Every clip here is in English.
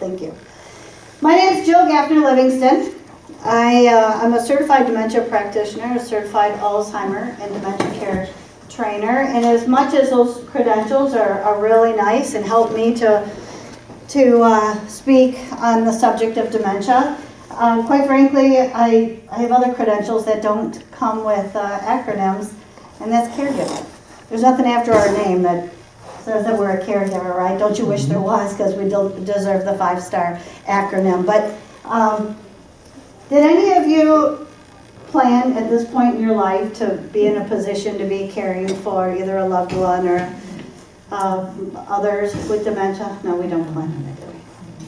thank you. My name is Jill Gafner Livingston. I'm a certified dementia practitioner, a certified Alzheimer and dementia care trainer, and as much as those credentials are really nice and help me to speak on the subject of dementia, quite frankly, I have other credentials that don't come with acronyms, and that's caregiver. There's nothing after our name that says that we're a caregiver, right? Don't you wish there was, because we deserve the 5-star acronym. But did any of you plan at this point in your life to be in a position to be caring for either a loved one or others with dementia? No, we don't plan on that, do we?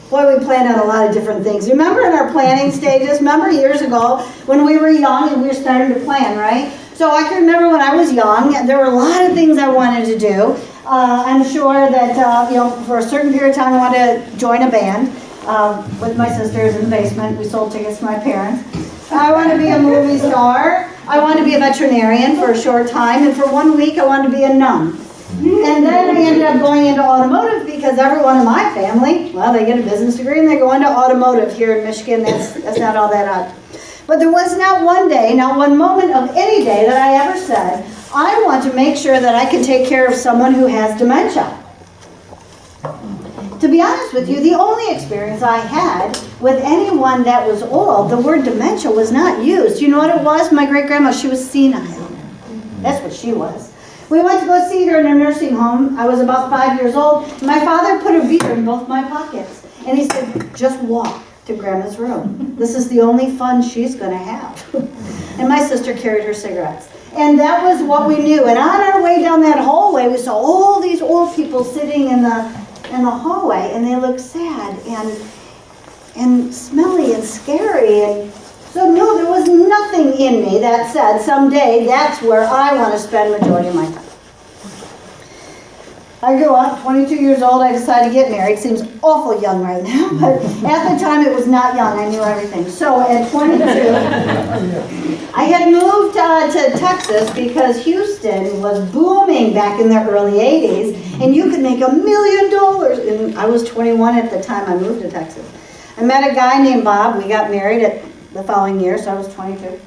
Boy, we plan on a lot of different things. Remember in our planning stages, remember years ago when we were young and we were starting to plan, right? So I can remember when I was young, there were a lot of things I wanted to do. I'm sure that, for a certain period of time I wanted to join a band with my sisters in the basement. We sold tickets to my parents. I wanted to be a movie star. I wanted to be a veterinarian for a short time. And for 1 week, I wanted to be a nun. And then I ended up going into automotive because everyone in my family, well, they get a business degree and they go into automotive here in Michigan. That's not all that odd. But there was not one day, not one moment of any day that I ever said, I want to make sure that I can take care of someone who has dementia. To be honest with you, the only experience I had with anyone that was old, the word dementia was not used. You know what it was? My great-grandma, she was senile. That's what she was. We went to go see her in a nursing home. I was about 5 years old. My father put a beer in both my pockets. And he said, just walk to Grandma's room. This is the only fun she's going to have. And my sister carried her cigarettes. And that was what we knew. And on our way down that hallway, we saw all these old people sitting in the hallway, and they looked sad and smelly and scary. And so no, there was nothing in me that said someday that's where I want to spend the majority of my time. I grew up, 22 years old, I decided to get married. Seems awful young right now, but at the time it was not young. I knew everything. So at 22, I had moved to Texas because Houston was booming back in the early 80s, and you could make $1 million. And I was 21 at the time I moved to Texas. I met a guy named Bob. We got married the following year, so I was 22.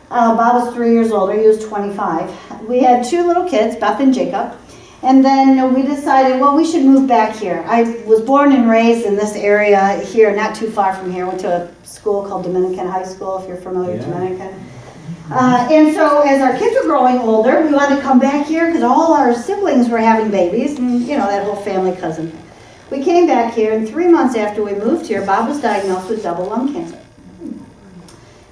Bob was 3 years older. He was 25. We had 2 little kids, Beth and Jacob. And then we decided, well, we should move back here. I was born and raised in this area here, not too far from here. Went to a school called Dominican High School, if you're familiar with Dominican. And so as our kids were growing older, we wanted to come back here because all our siblings were having babies, and that whole family cousin thing. We came back here, and 3 months after we moved here, Bob was diagnosed with double lung cancer.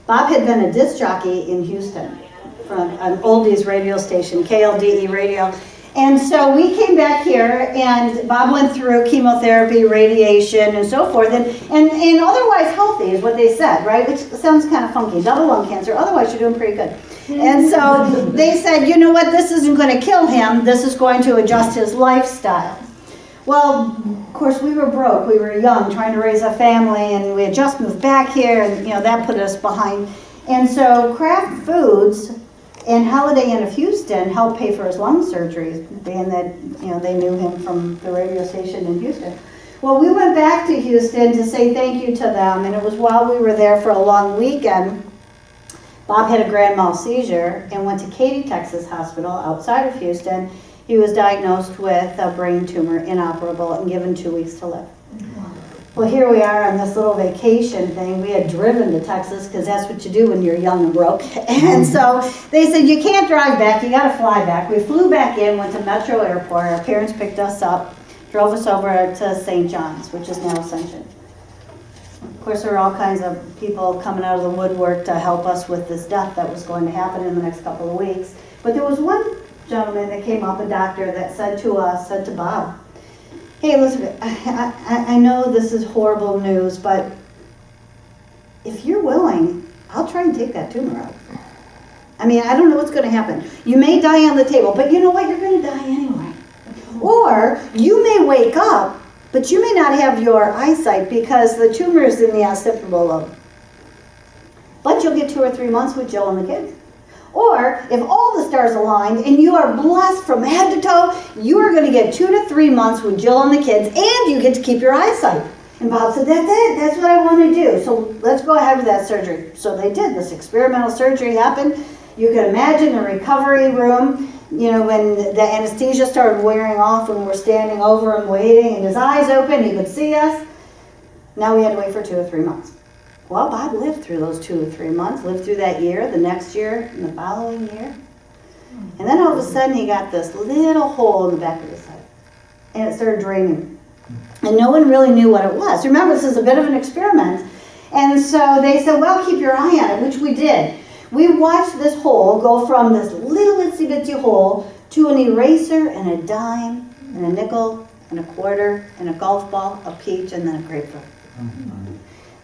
Bob had been a disc jockey in Houston from an oldies radio station, KLDE radio. And so we came back here, and Bob went through chemotherapy, radiation, and so forth, and otherwise healthy is what they said, right? Which sounds kind of funky, double lung cancer, otherwise you're doing pretty good. And so they said, you know what, this isn't going to kill him, this is going to adjust his lifestyle. Well, of course, we were broke, we were young, trying to raise a family, and we had just moved back here, and that put us behind. And so Kraft Foods and Holiday Inn of Houston helped pay for his lung surgeries, being that they knew him from the radio station in Houston. Well, we went back to Houston to say thank you to them, and it was while we were there for a long weekend. Bob had a grand mal seizure and went to Katy, Texas Hospital outside of Houston. He was diagnosed with a brain tumor, inoperable, and given 2 weeks to live. Well, here we are on this little vacation thing. We had driven to Texas because that's what you do when you're young and broke. And so they said, you can't drive back, you got to fly back. We flew back in, went to Metro Airport. Our parents picked us up, drove us over to St. John's, which is now Ascension. Of course, there were all kinds of people coming out of the woodwork to help us with this death that was going to happen in the next couple of weeks. But there was one gentleman that came up, a doctor, that said to Bob, hey, Elizabeth, I know this is horrible news, but if you're willing, I'll try and take that tumor out. I mean, I don't know what's going to happen. You may die on the table, but you know what? You're going to die anyway. Or you may wake up, but you may not have your eyesight because the tumor is in the occipital lobe. But you'll get 2 or 3 months with Jill and the kids. Or if all the stars aligned and you are blessed from head to toe, you are going to get 2 to 3 months with Jill and the kids, and you get to keep your eyesight. And Bob said, that's it, that's what I want to do. So let's go ahead with that surgery. So they did. This experimental surgery happened. You can imagine the recovery room, you know, when the anesthesia started wearing off and we're standing over him waiting and his eyes open, he could see us. Now we had to wait for 2 or 3 months. Well, Bob lived through those 2 or 3 months, lived through that year, the next year, and the following year. And then all of a sudden he got this little hole in the back of his head. And it started draining. And no one really knew what it was. Remember, this is a bit of an experiment. And so they said, well, keep your eye on it, which we did. We watched this hole go from this little itsy bitsy hole to an eraser and a dime and a nickel and a quarter and a golf ball, a peach, and then a grapefruit.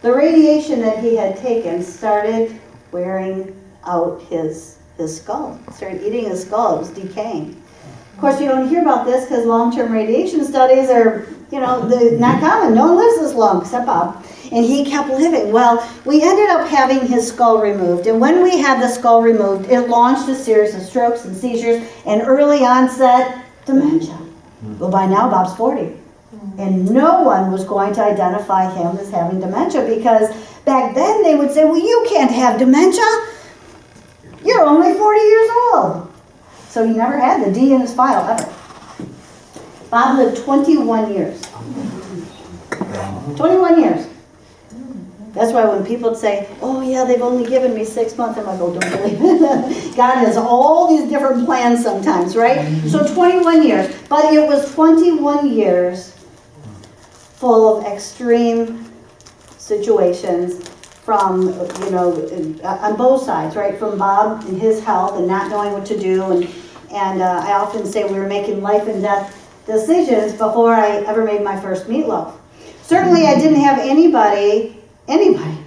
The radiation that he had taken started wearing out his skull. It started eating his skull. It was decaying. Of course, you don't hear about this because long-term radiation studies are, you know, not common. No one lives this long except Bob. And he kept living. Well, we ended up having his skull removed. And when we had the skull removed, it launched a series of strokes and seizures and early onset dementia. Well, by now, Bob's 40. And no one was going to identify him as having dementia because back then they would say, well, you can't have dementia. You're only 40 years old. So he never had the D in his file ever. Bob lived 21 years. 21 years. That's why when people say, oh yeah, they've only given me 6 months, I'm like, oh, don't believe it. God has all these different plans sometimes, right? So 21 years. But it was 21 years full of extreme situations from, you know, on both sides, right? From Bob and his health and not knowing what to do. And I often say we were making life and death decisions before I ever made my first meatloaf. Certainly I didn't have anybody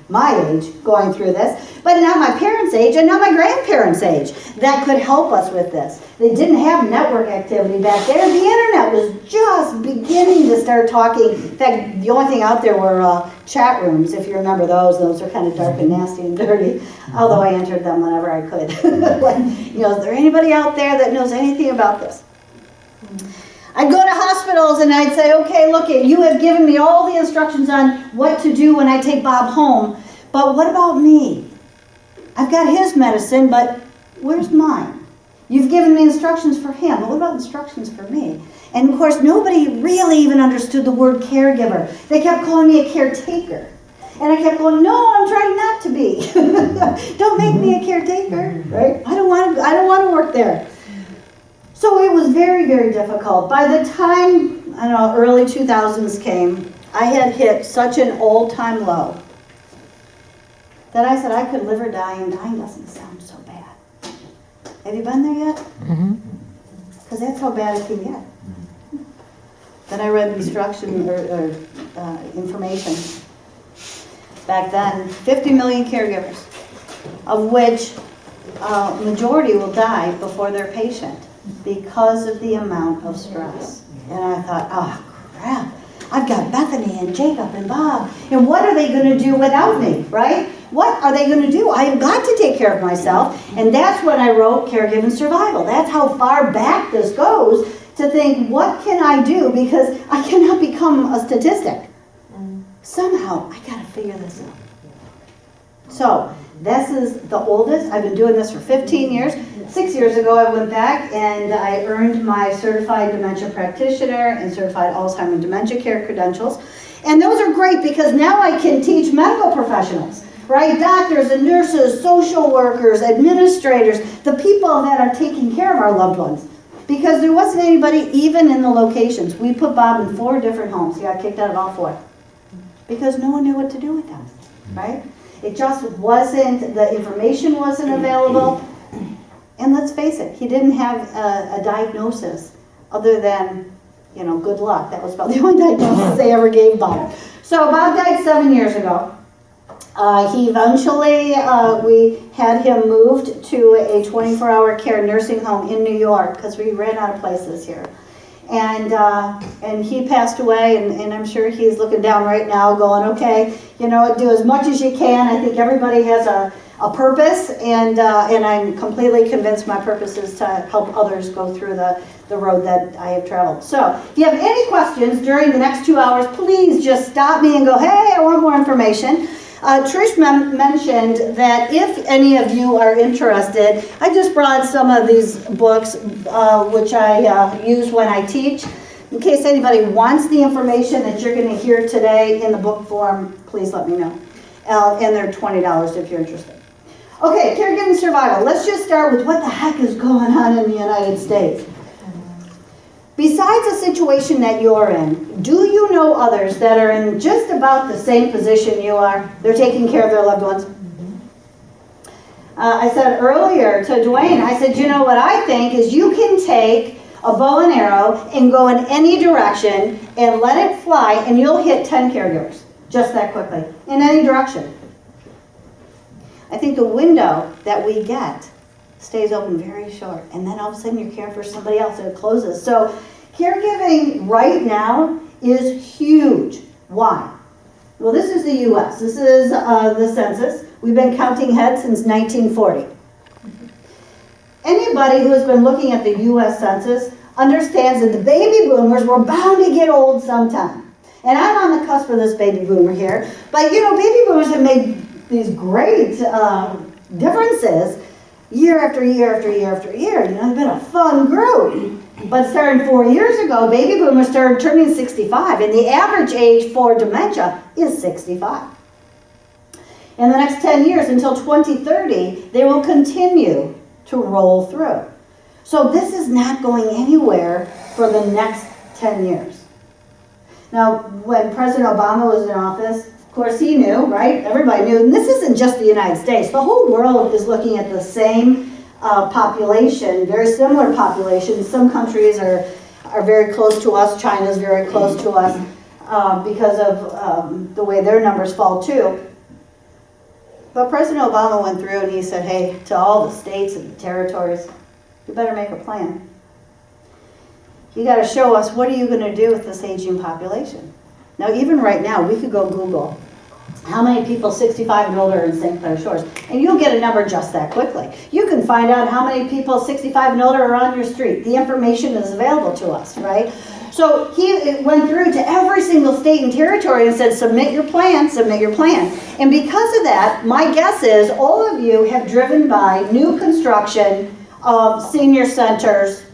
my age going through this, but not my parents' age and not my grandparents' age that could help us with this. They didn't have network activity back there. The internet was just beginning to start talking. In fact, the only thing out there were chat rooms, if you remember those. Those are kind of dark and nasty and dirty, although I entered them whenever I could. Like, you know, is there anybody out there that knows anything about this? I'd go to hospitals and I'd say, okay, look, you have given me all the instructions on what to do when I take Bob home, but what about me? I've got his medicine, but where's mine? You've given me instructions for him, but what about instructions for me? And of course, nobody really even understood the word caregiver. They kept calling me a caretaker. And I kept going, no, I'm trying not to be. Don't make me a caretaker, right? I don't want to work there. So it was very, very difficult. By the time, I don't know, early 2000s came, I had hit such an all-time low that I said I could live or die, and dying doesn't sound so bad. Have you been there yet? Because that's how bad it can get. Then I read instruction or information. Back then, 50 million caregivers, of which majority will die before their patient, because of the amount of stress. And I thought, oh crap, I've got Bethany and Jacob and Bob, and what are they going to do without me, right? What are they going to do? I've got to take care of myself. And that's when I wrote Caregiving and Survival. That's how far back this goes, to think, what can I do? Because I cannot become a statistic. Somehow, I got to figure this out. So, this is the oldest. I've been doing this for 15 years. 6 years ago, I went back and I earned my certified dementia practitioner and certified Alzheimer's dementia care credentials. And those are great because now I can teach medical professionals, right? Doctors and nurses, social workers, administrators, the people that are taking care of our loved ones. Because there wasn't anybody even in the locations. We put Bob in 4 different homes. He got kicked out of all 4. Because no one knew what to do with them, right? It just wasn't, the information wasn't available. And let's face it, he didn't have a diagnosis other than, you know, good luck. That was about the only diagnosis they ever gave Bob. So Bob died 7 years ago. He eventually, we had him moved to a 24-hour care nursing home in New York because we ran out of places here. And he passed away, and I'm sure he's looking down right now going, okay, you know, do as much as you can. I think everybody has a a purpose, and I'm completely convinced my purpose is to help others go through the road that I have traveled. So if you have any questions during the next 2 hours, please just stop me and go, hey, I want more information. Trish mentioned that if any of you are interested, I just brought some of these books which I use when I teach. In case anybody wants the information that you're going to hear today in the book form, please let me know. And they're $20 if you're interested. Okay, caregiving survival. Let's just start with what the heck is going on in the United States. Besides the situation that you're in, do you know others that are in just about the same position you are? They're taking care of their loved ones. I said earlier to Dwayne, I said, you know what I think is you can take a bow and arrow and go in any direction and let it fly and you'll hit 10 caregivers just that quickly, in any direction. I think the window that we get stays open very short, and then all of a sudden you're caring for somebody else and it closes. So caregiving right now is huge. Why? Well, this is the U.S. This is the census. We've been counting heads since 1940. Anybody who has been looking at the U.S. Census understands that the baby boomers were bound to get old sometime. And I'm on the cusp of this baby boomer here. But, you know, baby boomers have made these great differences year after year after year after year. You know, it's been a fun group. But starting 4 years ago, baby boomers started turning 65, and the average age for dementia is 65. In the next 10 years, until 2030, they will continue to roll through. So this is not going anywhere for the next 10 years. Now, when President Obama was in office, of course he knew, right? Everybody knew, and this isn't just the United States. The whole world is looking at the same population, very similar population. Some countries are very close to us. China's very close to us because of the way their numbers fall too. But President Obama went through and he said, hey, to all the states and territories, you better make a plan. You got to show us, what are you going to do with this aging population? Now, even right now, we could go Google how many people 65 and older are in St. Clair Shores, and you'll get a number just that quickly. You can find out how many people 65 and older are on your street. The information is available to us, right? So he went through to every single state and territory and said, submit your plan, submit your plan. And because of that, my guess is all of you have driven by new construction of senior centers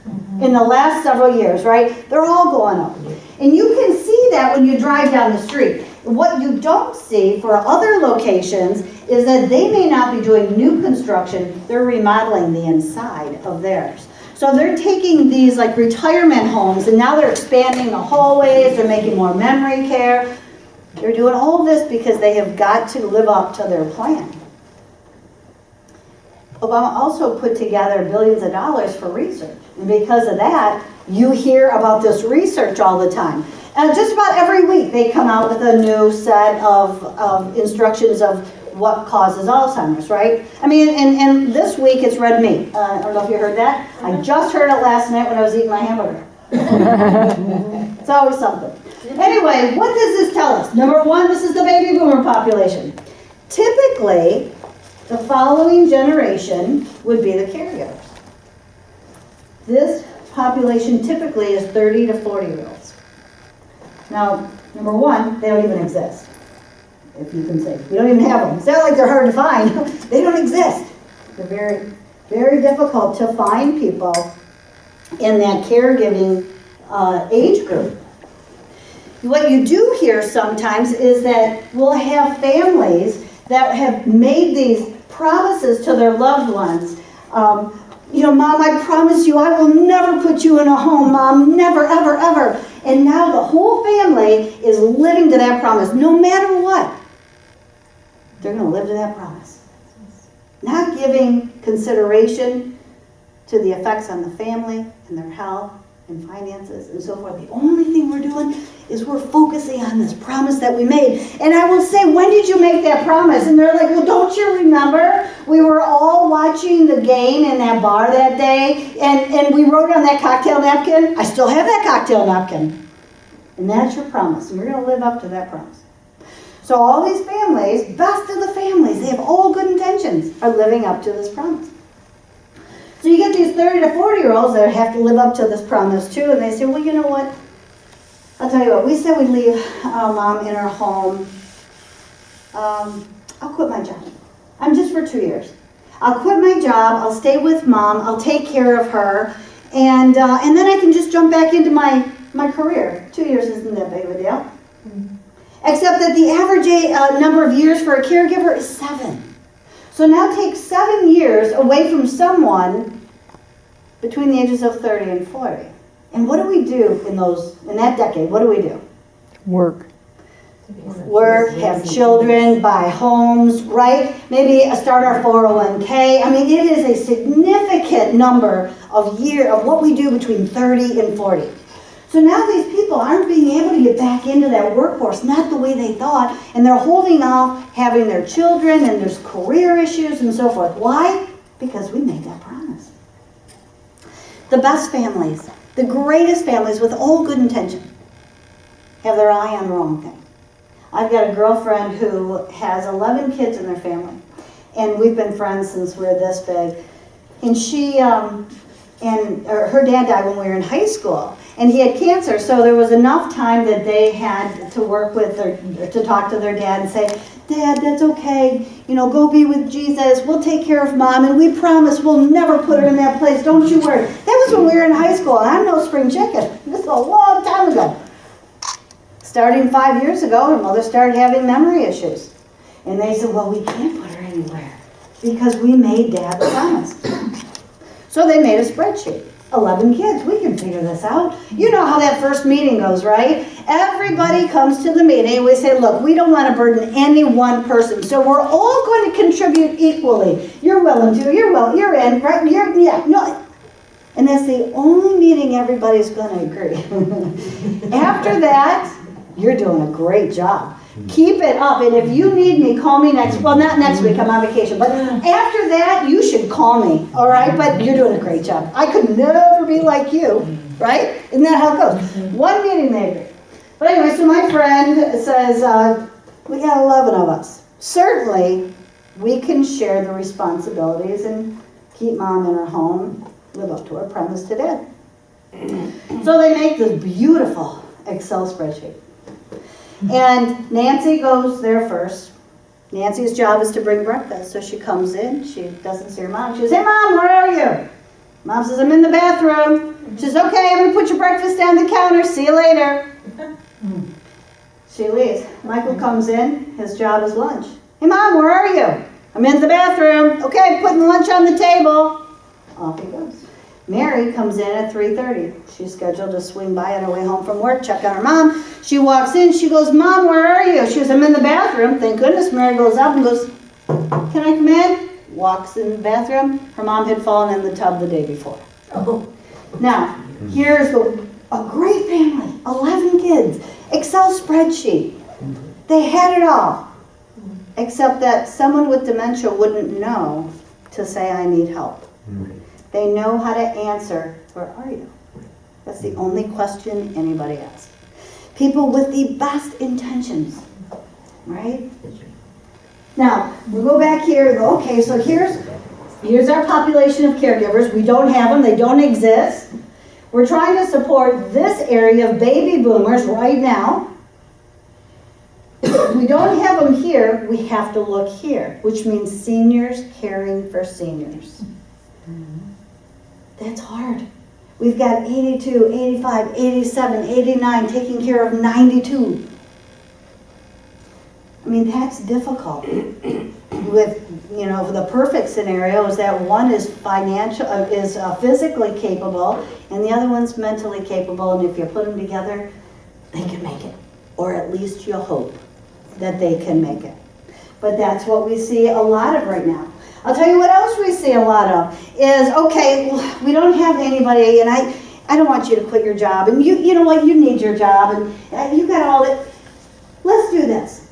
in the last several years, right? They're all going up. And you can see that when you drive down the street. What you don't see for other locations is that they may not be doing new construction, they're remodeling the inside of theirs. So they're taking these like retirement homes and now they're expanding the hallways, they're making more memory care. They're doing all of this because they have got to live up to their plan. Obama also put together billions of dollars for research. And because of that, you hear about this research all the time. And just about every week they come out with a new set of instructions of what causes Alzheimer's, right? I mean, and this week it's red meat. I don't know if you heard that. I just heard it last night when I was eating my hamburger. It's always something. Anyway, what does this tell us? Number one, this is the baby boomer population. Typically, the following generation would be the caregivers. This population typically is 30 to 40-year-olds. Now, number one, they don't even exist, if you can say. We don't even have them. It's not like they're hard to find. They don't exist. They're very, very difficult to find people in that caregiving age group. What you do hear sometimes is that we'll have families that have made these promises to their loved ones. You know, Mom, I promise you I will never put you in a home, Mom, never, ever, ever. And now the whole family is living to that promise, no matter what. They're going to live to that promise. Not giving consideration to the effects on the family and their health and finances and so forth. The only thing we're doing is we're focusing on this promise that we made. And I will say, when did you make that promise? And they're like, well, don't you remember? We were all watching the game in that bar that day, and we wrote on that cocktail napkin. I still have that cocktail napkin. And that's your promise. And you're going to live up to that promise. So all these families, best of the families, they have all good intentions, are living up to this promise. So you get these 30 to 40-year-olds that have to live up to this promise too, and they say, well, you know what? I'll tell you what, we said we'd leave our mom in her home. I'll quit my job. I'm just for 2 years. I'll quit my job, I'll stay with mom, I'll take care of her, and then I can just jump back into my career. 2 years isn't that big of a deal. Except that the average number of years for a caregiver is 7. So now take 7 years away from someone between the ages of 30 and 40. And what do we do in that decade? What do we do? Work, have children, buy homes, right? Maybe start our 401k. I mean, it is a significant number of what we do between 30 and 40. So now these people aren't being able to get back into that workforce, not the way they thought, and they're holding off having their children, and there's career issues and so forth. Why? Because we made that promise. The best families, the greatest families with all good intention, have their eye on the wrong thing. I've got a girlfriend who has 11 kids in their family, and we've been friends since we were this big. And her dad died when we were in high school, and he had cancer, so there was enough time that they had to work with or to talk to their dad and say, Dad, that's okay, go be with Jesus, we'll take care of mom, and we promise we'll never put her in that place, don't you worry. That was when we were in high school, and I'm no spring chicken. This is a long time ago. Starting 5 years ago, her mother started having memory issues. And they said, well, we can't put her anywhere because we made Dad the promise. So they made a spreadsheet. 11 kids, we can figure this out. You know how that first meeting goes, right? Everybody comes to the meeting and we say, look, we don't want to burden any one person, so we're all going to contribute equally. You're willing to, you're in, right? No. And that's the only meeting everybody's going to agree. After that, you're doing a great job. Keep it up, and if you need me, call me not next week, I'm on vacation, but after that, you should call me, all right? But you're doing a great job. I could never be like you, right? Isn't that how it goes? One meeting they agree. But anyway, so my friend says, we got 11 of us. Certainly, we can share the responsibilities and keep mom in her home, live up to her promise to Dad. So they make this beautiful Excel spreadsheet. And Nancy goes there first. Nancy's job is to bring breakfast. So she comes in, she doesn't see her mom. She says, hey Mom, where are you? Mom says, I'm in the bathroom. She says, okay, I'm going to put your breakfast down the counter. See you later. She leaves. Michael comes in, his job is lunch. Hey Mom, where are you? I'm in the bathroom. Okay, putting lunch on the table. Off he goes. Mary comes in at 3:30. She's scheduled to swing by on her way home from work, check on her mom. She walks in, she goes, Mom, where are you? She goes, I'm in the bathroom. Thank goodness. Mary goes up and goes, can I come in? Walks in the bathroom. Her mom had fallen in the tub the day before. Now, here's a great family, 11 kids, Excel spreadsheet. They had it all, except that someone with dementia wouldn't know to say, I need help. They know how to answer, where are you? That's the only question anybody asks. People with the best intentions, right? Now, we go back here and go, okay, so here's our population of caregivers. We don't have them, they don't exist. We're trying to support this area of baby boomers right now. We don't have them here, we have to look here, which means seniors caring for seniors. That's hard. We've got 82, 85, 87, 89, taking care of 92. I mean, that's difficult. With, the perfect scenario is that one is physically capable and the other one's mentally capable, and if you put them together, they can make it. Or at least you hope that they can make it. But that's what we see a lot of right now. I'll tell you what else we see a lot of is, okay, we don't have anybody, and I don't want you to quit your job, and you know what, you need your job, and you got all that. Let's do this.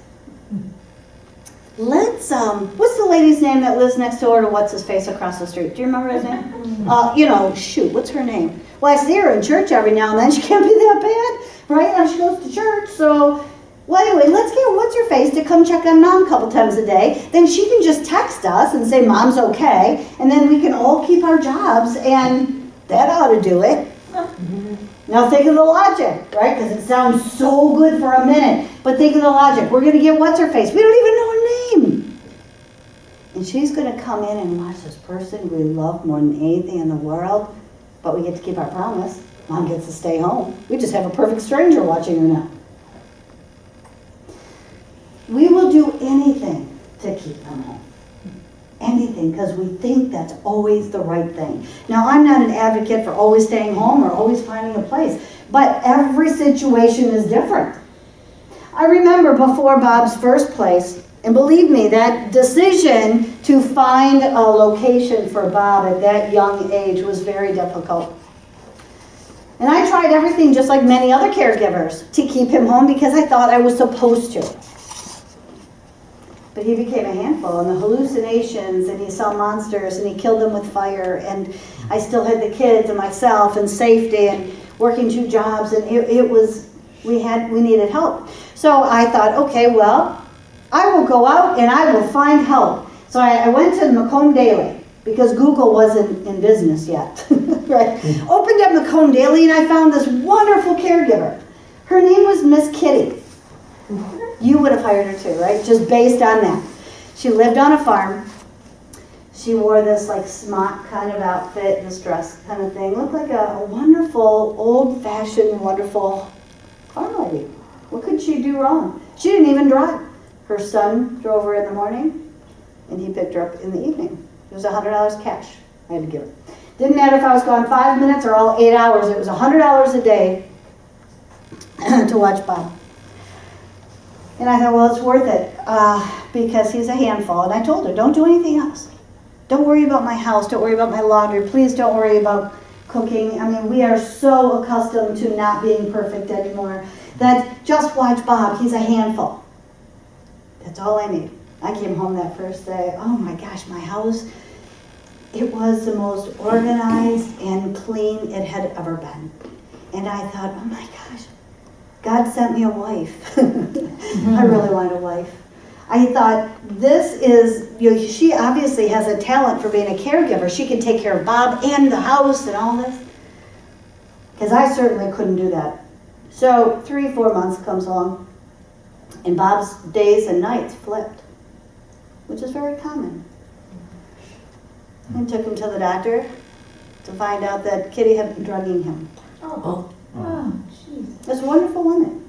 Let's, what's the lady's name that lives next door to what's-his-face across the street? Do you remember his name? What's her name? Well, I see her in church every now and then. She can't be that bad, right? She goes to church, so... Well, anyway, let's get what's-her-face to come come check on Mom a couple times a day, then she can just text us and say Mom's okay, and then we can all keep our jobs, and that ought to do it. Now think of the logic, right? Because it sounds so good for a minute, but think of the logic. We're going to get what's-her-face. We don't even know her name. And she's going to come in and watch this person we love more than anything in the world, but we get to keep our promise. Mom gets to stay home. We just have a perfect stranger watching her now. We will do anything to keep them home. Anything, because we think that's always the right thing. Now, I'm not an advocate for always staying home or always finding a place, but every situation is different. I remember before Bob's first place, and believe me, that decision to find a location for Bob at that young age was very difficult. And I tried everything, just like many other caregivers, to keep him home because I thought I was supposed to. But he became a handful, and the hallucinations, and he saw monsters, and he killed them with fire, and I still had the kids and myself and safety and working 2 jobs, and we needed help. So I thought, okay, well, I will go out and I will find help. So I went to the Macomb Daily, because Google wasn't in business yet, right? Opened up Macomb Daily, and I found this wonderful caregiver. Her name was Miss Kitty. You would have hired her too, right? Just based on that. She lived on a farm. She wore this like smock kind of outfit, this dress kind of thing. Looked like a wonderful, old-fashioned, wonderful farm lady. What could she do wrong? She didn't even drive. Her son drove her in the morning, and he picked her up in the evening. It was $100 cash I had to give her. Didn't matter if I was gone 5 minutes or all 8 hours. It was $100 a day to watch Bob. And I thought, well, it's worth it because he's a handful. And I told her, don't do anything else. Don't worry about my house. Don't worry about my laundry. Please don't worry about cooking. I mean, we are so accustomed to not being perfect anymore that just watch Bob. He's a handful. That's all I need. I came home that first day. Oh my gosh, my house, it was the most organized and clean it had ever been. And I thought, oh my gosh, God sent me a wife. I really want a wife. I thought, this is, she obviously has a talent for being a caregiver. She can take care of Bob and the house and all this. Because I certainly couldn't do that. So 3-4 months comes along, and Bob's days and nights flipped, which is very common. And took him to the doctor to find out that Kitty had been drugging him. Oh, jeez. This wonderful woman.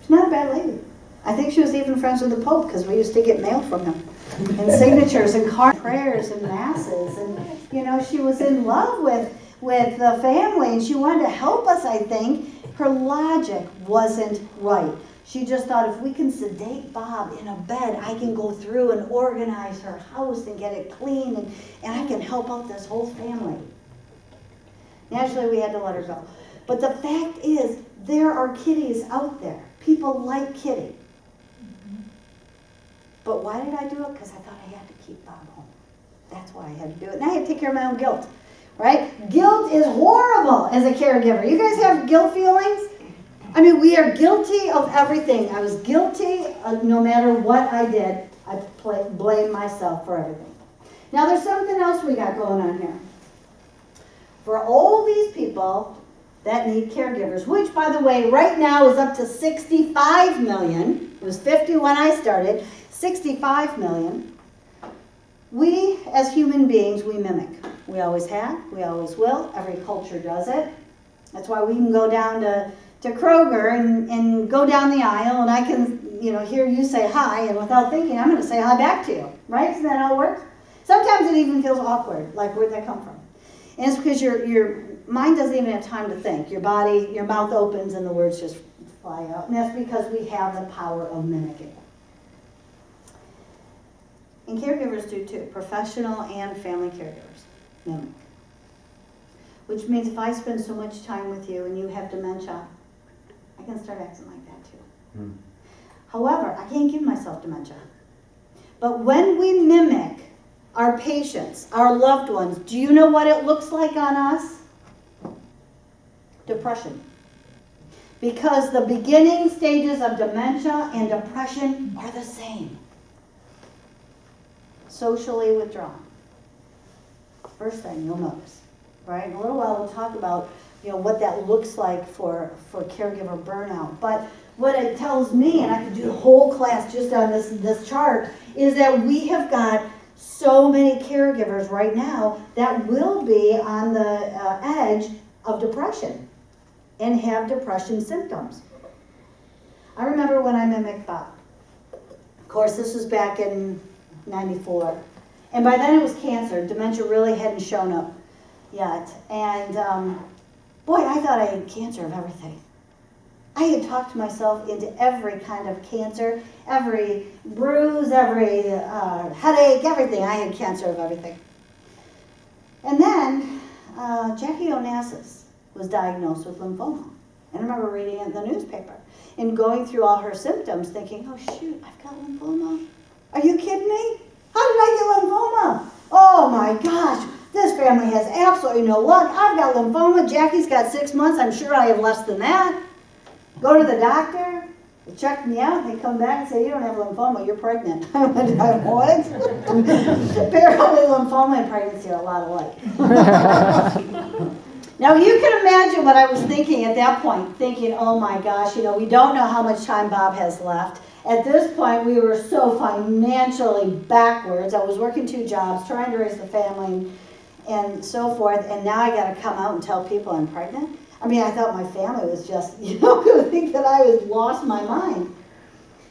She's not a bad lady. I think she was even friends with the Pope because we used to get mail from him. And signatures and prayers and masses. And, she was in love with the family and she wanted to help us, I think. Her logic wasn't right. She just thought, if we can sedate Bob in a bed, I can go through and organize her house and get it clean and I can help out this whole family. Naturally, we had to let her go. But the fact is, there are kitties out there. People like Kitty. But why did I do it? Because I thought I had to keep Bob home. That's why I had to do it. And I had to take care of my own guilt, right? Guilt is horrible as a caregiver. You guys have guilt feelings? I mean, we are guilty of everything. I was guilty no matter what I did. I blame myself for everything. Now, there's something else we got going on here. For all these people that need caregivers, which, by the way, right now is up to 65 million. It was 50 when I started. 65 million. We, as human beings, we mimic. We always have. We always will. Every culture does it. That's why we can go down to Kroger and go down the aisle, and I can, hear you say hi, and without thinking, I'm going to say hi back to you. Right? Isn't that how it works? Sometimes it even feels awkward, like where'd that come from? And it's because your mind doesn't even have time to think. Your mouth opens and the words just fly out. And that's because we have the power of mimicking. And caregivers do too. Professional and family caregivers mimic. Which means if I spend so much time with you and you have dementia, I can start acting like that too. However, I can't give myself dementia. But when we mimic our patients, our loved ones, do you know what it looks like on us? Depression. because the beginning stages of dementia and depression are the same. Socially withdrawn. First thing you'll notice, right? In a little while we'll talk about, what that looks like for caregiver burnout. But what it tells me, and I could do the whole class just on this chart, is that we have got so many caregivers right now that will be on the edge of depression and have depression symptoms. I remember when I mimicked Bob. Of course, this was back in 94. And by then it was cancer. Dementia really hadn't shown up yet. And boy, I thought I had cancer of everything. I had talked myself into every kind of cancer, every bruise, every headache, everything. I had cancer of everything. And then Jackie Onassis was diagnosed with lymphoma. And I remember reading it in the newspaper and going through all her symptoms thinking, oh shoot, I've got lymphoma. Are you kidding me? How did I get lymphoma? Oh my gosh, this family has absolutely no luck. I've got lymphoma. Jackie's got 6 months. I'm sure I have less than that. Go to the doctor. They check me out. They come back and say, you don't have lymphoma. You're pregnant. I went, what? Apparently lymphoma and pregnancy are a lot alike. Now you can imagine what I was thinking at that point. Thinking, oh my gosh, we don't know how much time Bob has left. At this point, we were so financially backwards. I was working 2 jobs, trying to raise the family and so forth, and now I got to come out and tell people I'm pregnant. I mean, I thought my family was just, going to think that I was lost my mind.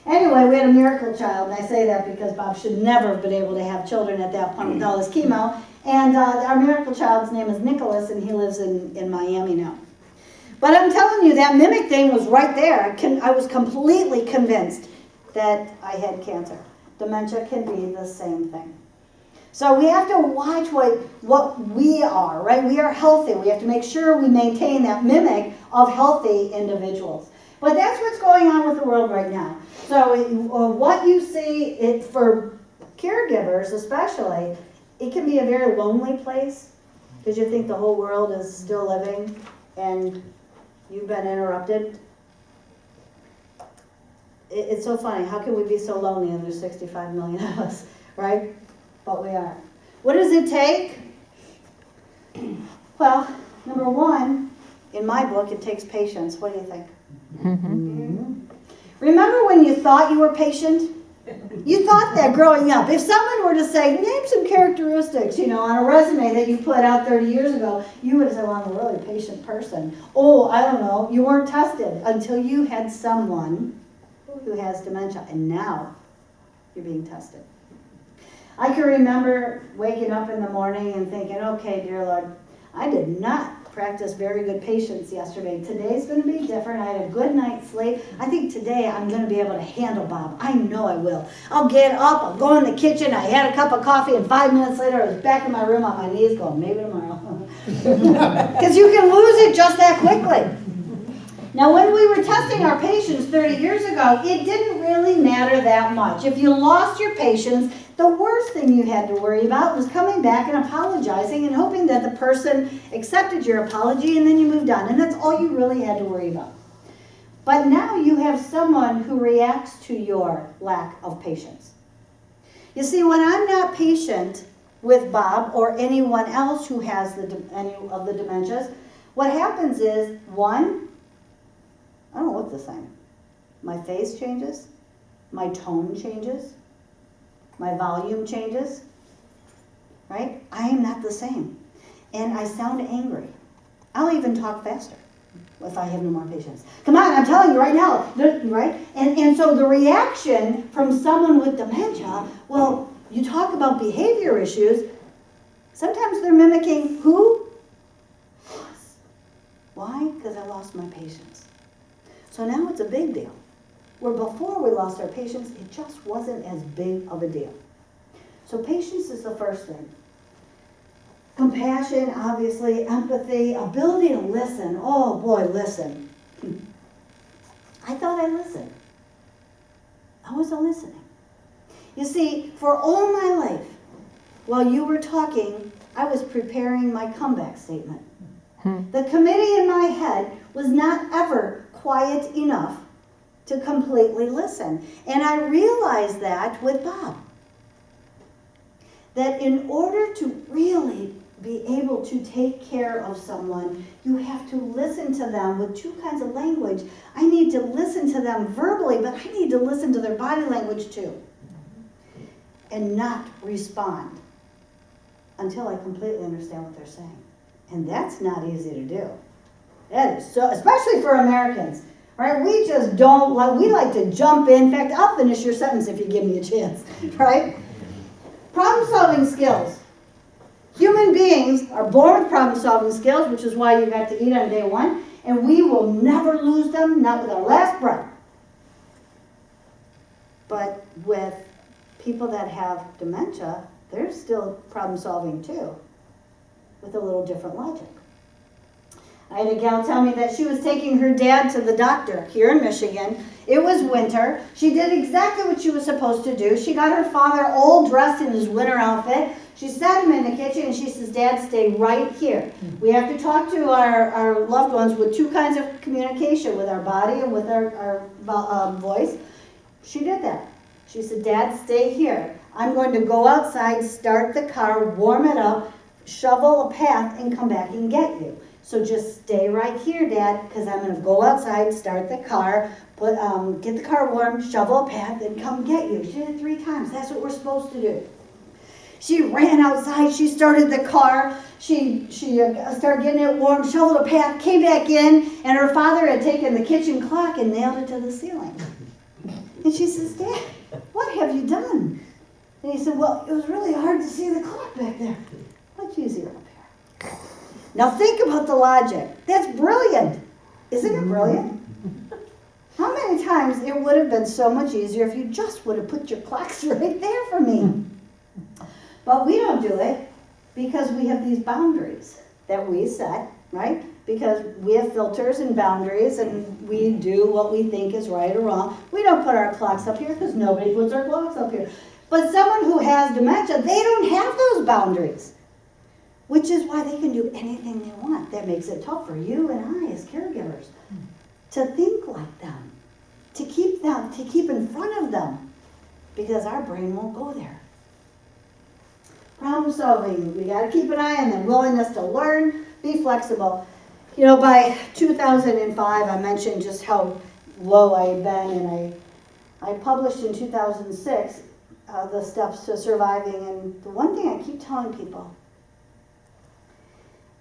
Anyway, we had a miracle child, and I say that because Bob should never have been able to have children at that point with all his chemo. And our miracle child's name is Nicholas, and he lives in Miami now. But I'm telling you, that mimic thing was right there. I was completely convinced that I had cancer. Dementia can be the same thing. So we have to watch what we are, right? We are healthy. We have to make sure we maintain that mimic of healthy individuals. But that's what's going on with the world right now. So what you see, for caregivers especially, it can be a very lonely place because you think the whole world is still living and you've been interrupted. It's so funny. How can we be so lonely and there's 65 million of us, right? But we are. What does it take? Well, number one, in my book, it takes patience. What do you think? Mm-hmm. Remember when you thought you were patient? You thought that growing up. If someone were to say, name some characteristics, on a resume that you put out 30 years ago, you would have said, well, I'm a really patient person. Oh, I don't know. You weren't tested until you had someone who has dementia, and now you're being tested. I can remember waking up in the morning and thinking, okay, dear Lord, I did not practice very good patience yesterday. Today's going to be different. I had a good night's sleep. I think today I'm going to be able to handle Bob. I know I will. I'll get up, I'll go in the kitchen, I had a cup of coffee, and 5 minutes later I was back in my room on my knees going, maybe tomorrow. Because you can lose it just that quickly. Now, when we were testing our patience 30 years ago, it didn't really matter that much. If you lost your patience, the worst thing you had to worry about was coming back and apologizing and hoping that the person accepted your apology and then you moved on. And that's all you really had to worry about. But now you have someone who reacts to your lack of patience. You see, when I'm not patient with Bob or anyone else who has any of the dementias, what happens is, one, I don't look the same. My face changes. My tone changes. My volume changes. Right? I am not the same. And I sound angry. I'll even talk faster if I have no more patience. Come on, I'm telling you right now. Right? And so the reaction from someone with dementia, well, you talk about behavior issues. Sometimes they're mimicking who? Us. Why? Because I lost my patience. So now it's a big deal. Where before we lost our patience, it just wasn't as big of a deal. So patience is the first thing. Compassion, obviously, empathy, ability to listen. Oh boy, listen. I thought I listened. I wasn't listening. You see, for all my life, while you were talking, I was preparing my comeback statement. The committee in my head was not ever quiet enough to completely listen. And I realized that with Bob. That in order to really be able to take care of someone, you have to listen to them with two kinds of language. I need to listen to them verbally, but I need to listen to their body language too. And not respond until I completely understand what they're saying. And that's not easy to do. That is so, especially for Americans, right? We just don't like, we like to jump in. In fact, I'll finish your sentence if you give me a chance, right? Problem-solving skills. Human beings are born with problem-solving skills, which is why you got to eat on day one, and we will never lose them, not with our last breath. But with people that have dementia, they're still problem-solving too, with a little different logic. I had a gal tell me that she was taking her dad to the doctor here in Michigan. It was winter. She did exactly what she was supposed to do. She got her father all dressed in his winter outfit. She sat him in the kitchen and she says, Dad, stay right here. We have to talk to our loved ones with two kinds of communication, with our body and with our voice. She did that. She said, Dad, stay here. I'm going to go outside, start the car, warm it up, shovel a path, and come back and get you. So just stay right here, Dad, because I'm going to go outside, start the car, get the car warm, shovel a path, and come get you. She did it 3 times. That's what we're supposed to do. She ran outside. She started the car. She started getting it warm, shoveled a path, came back in, and her father had taken the kitchen clock and nailed it to the ceiling. And she says, Dad, what have you done? And he said, well, it was really hard to see the clock back there. Much easier up here. Now think about the logic. That's brilliant. Isn't it brilliant? How many times it would have been so much easier if you just would have put your clocks right there for me. But we don't do it because we have these boundaries that we set, right? Because we have filters and boundaries and we do what we think is right or wrong. We don't put our clocks up here because nobody puts our clocks up here. But someone who has dementia, they don't have those boundaries, which is why they can do anything they want. That makes it tough for you and I as caregivers to think like them, to keep in front of them, because our brain won't go there. Problem solving, we got to keep an eye on them. Willingness to learn, be flexible. You know, by 2005, I mentioned just how low I had been, and I published in 2006 the steps to surviving. And the one thing I keep telling people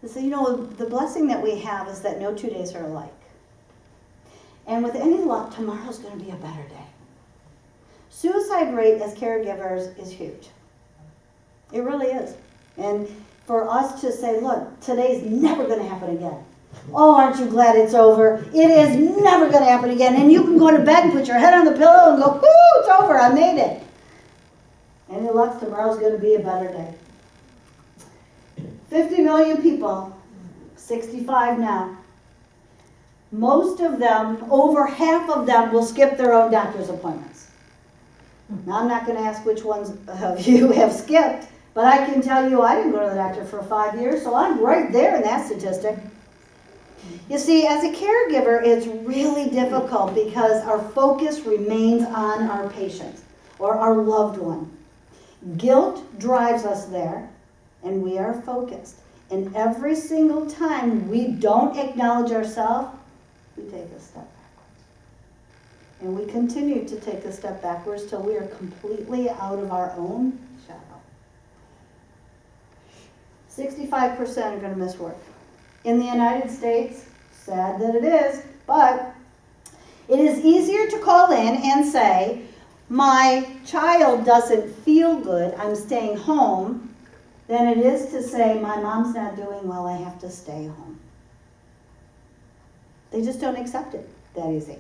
is that, you know, the blessing that we have is that no 2 days are alike. And with any luck, tomorrow's going to be a better day. Suicide rate as caregivers is huge. It really is. And for us to say, look, today's never going to happen again. Oh, aren't you glad it's over? It is never going to happen again. And you can go to bed and put your head on the pillow and go, whoo, it's over, I made it. Any luck, tomorrow's going to be a better day. 50 million people, 65 now. Most of them, over half of them, will skip their own doctor's appointments. Now, I'm not going to ask which ones of you have skipped, but I can tell you I didn't go to the doctor for 5 years, so I'm right there in that statistic. You see, as a caregiver, it's really difficult because our focus remains on our patient or our loved one. Guilt drives us there, and we are focused. And every single time we don't acknowledge ourselves, we take a step backwards. And we continue to take a step backwards till we are completely out of our own shadow. 65% are going to miss work. In the United States, sad that it is, but it is easier to call in and say, my child doesn't feel good, I'm staying home, than it is to say, my mom's not doing well, I have to stay home. They just don't accept it that easy.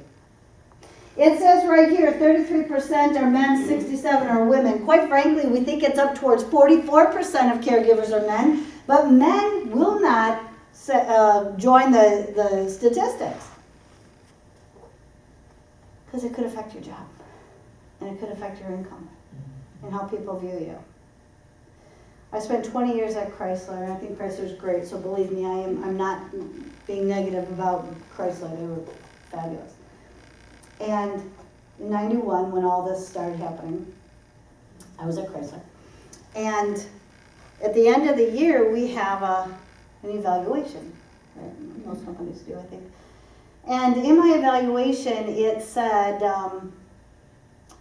It says right here, 33% are men, 67% are women. Quite frankly, we think it's up towards 44% of caregivers are men, but men will not join the statistics. Because it could affect your job, and it could affect your income, and how people view you. I spent 20 years at Chrysler, and I think Chrysler's great, so believe me, I'm not being negative about Chrysler. They were fabulous. And in 91, when all this started happening, I was at Chrysler. And at the end of the year, we have an evaluation. Right? Most companies do, I think. And in my evaluation, it said,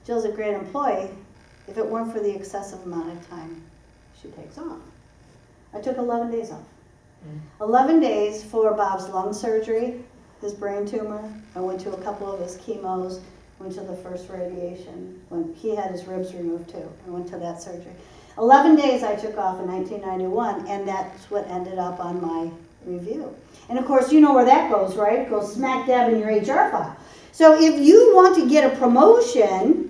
Jill's a great employee if it weren't for the excessive amount of time she takes off. I took 11 days off. 11 days for Bob's lung surgery, his brain tumor. I went to a couple of his chemos, went to the first radiation. When he had his ribs removed too, I went to that surgery. 11 days I took off in 1991, and that's what ended up on my review. And of course, you know where that goes, right? It goes smack dab in your HR file. So if you want to get a promotion,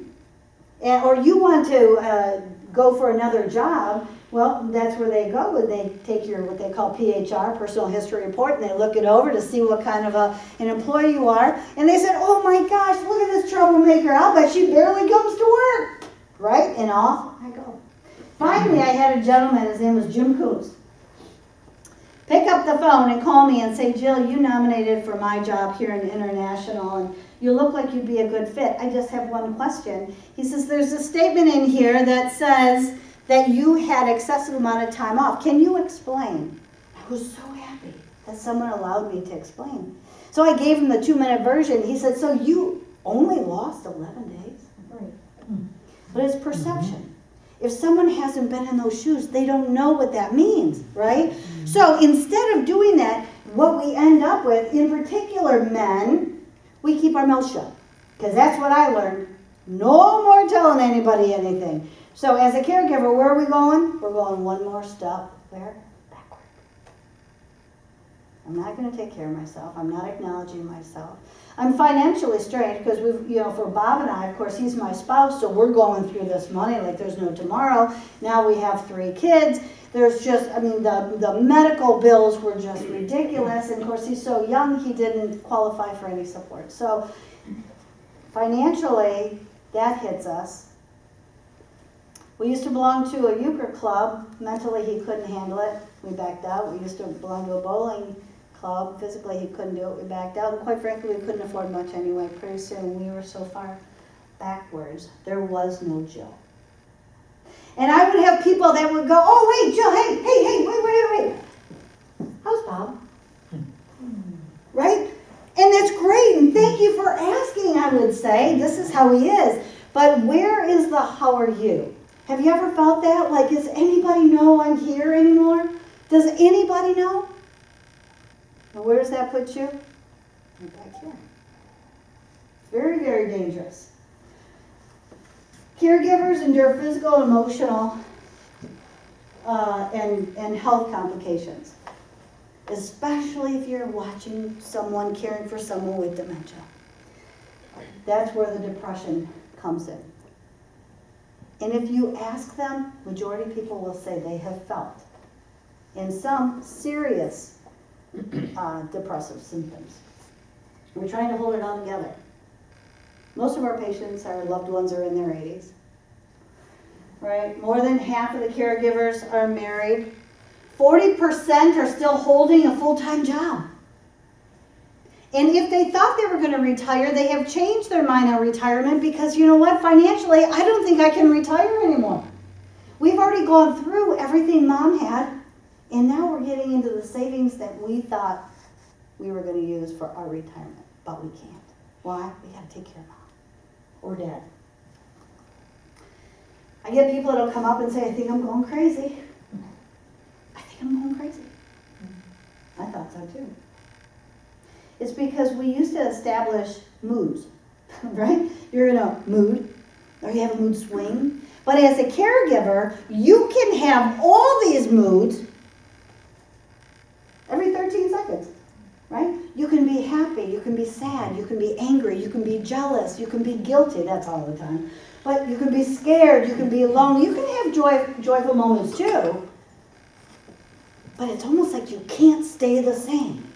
or you want to go for another job, well, that's where they go. And they take your, what they call PHR, personal history report, and they look it over to see what kind of an employee you are. And they said, oh my gosh, look at this troublemaker. I'll bet she barely comes to work. Right? And off I go. Finally, I had a gentleman, his name was Jim Coons, pick up the phone and call me and say, Jill, you nominated for my job here in International, and you look like you'd be a good fit. I just have one question. He says, there's a statement in here that says that you had excessive amount of time off. Can you explain? I was so happy that someone allowed me to explain. So I gave him the 2-minute version. He said, so you only lost 11 days? Right. But it's perception. If someone hasn't been in those shoes, they don't know what that means, right? So instead of doing that, what we end up with, in particular men, we keep our mouth shut. Because that's what I learned. No more telling anybody anything. So as a caregiver, where are we going? We're going one more step. Where? Backward. I'm not going to take care of myself. I'm not acknowledging myself. I'm financially strained because for Bob and I, of course, he's my spouse, so we're going through this money like there's no tomorrow. Now we have 3 kids. There's just, the medical bills were just ridiculous. And of course, he's so young, he didn't qualify for any support. So financially, that hits us. We used to belong to a euchre club. Mentally, he couldn't handle it. We backed out. We used to belong to a bowling club. Physically, he couldn't do it. We backed out. And quite frankly, we couldn't afford much anyway. Pretty soon, we were so far backwards, there was no Jill. And I would have people that would go, oh, wait, Jill, hey, wait. How's Bob? Right? And that's great, and thank you for asking, I would say. This is how he is. But where is the how are you? Have you ever felt that? Like, does anybody know I'm here anymore? Does anybody know? Well, where does that put you? Right back here. Very, very dangerous. Caregivers endure physical, emotional, and health complications, especially if you're watching someone, caring for someone with dementia. That's where the depression comes in. And if you ask them, majority of people will say they have felt in some serious depressive symptoms. We're trying to hold it all together. Most of our patients, our loved ones, are in their 80s. Right? More than half of the caregivers are married. 40% are still holding a full-time job. And if they thought they were going to retire, they have changed their mind on retirement because, you know what, financially, I don't think I can retire anymore. We've already gone through everything Mom had, and now we're getting into the savings that we thought we were going to use for our retirement, but we can't. Why? We got to take care of Mom or Dad. I get people that'll come up and say, I think I'm going crazy. I think I'm going crazy. I thought so too. It's because we used to establish moods, right? You're in a mood, or you have a mood swing. But as a caregiver, you can have all these moods every 13 seconds, right? You can be happy, you can be sad, you can be angry, you can be jealous, you can be guilty, that's all the time. But you can be scared, you can be alone, you can have joyful moments too. But it's almost like you can't stay the same.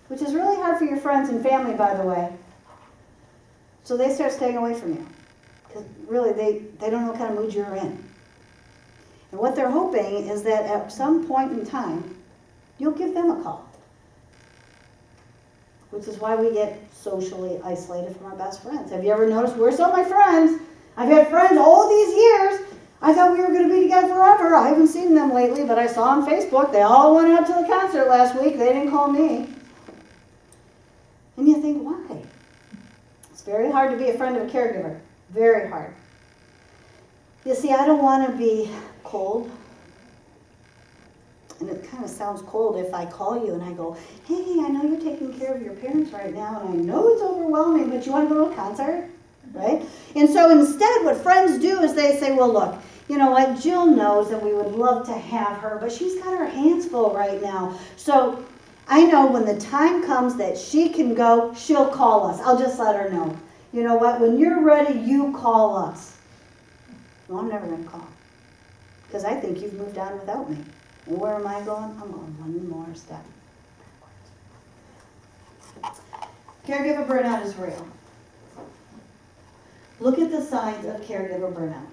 Which is really hard for your friends and family, by the way. So they start staying away from you. Because really, they don't know what kind of mood you're in. And what they're hoping is that at some point in time, you'll give them a call. which is why we get socially isolated from our best friends. Have you ever noticed, where's all my friends? I've had friends all these years. I thought we were going to be together forever. I haven't seen them lately, but I saw on Facebook, they all went out to the concert last week. They didn't call me. And you think, why? It's very hard to be a friend of a caregiver. Very hard. You see, I don't want to be cold. And it kind of sounds cold if I call you and I go, hey, I know you're taking care of your parents right now, and I know it's overwhelming, but you want to go to a concert? Right? And so instead, what friends do is they say, well, look, you know what, Jill knows that we would love to have her, but she's got her hands full right now. So I know when the time comes that she can go, she'll call us. I'll just let her know. You know what, when you're ready, you call us. Well, I'm never going to call, because I think you've moved on without me. And where am I going? I'm going one more step backwards. Caregiver burnout is real. Look at the signs of caregiver burnout.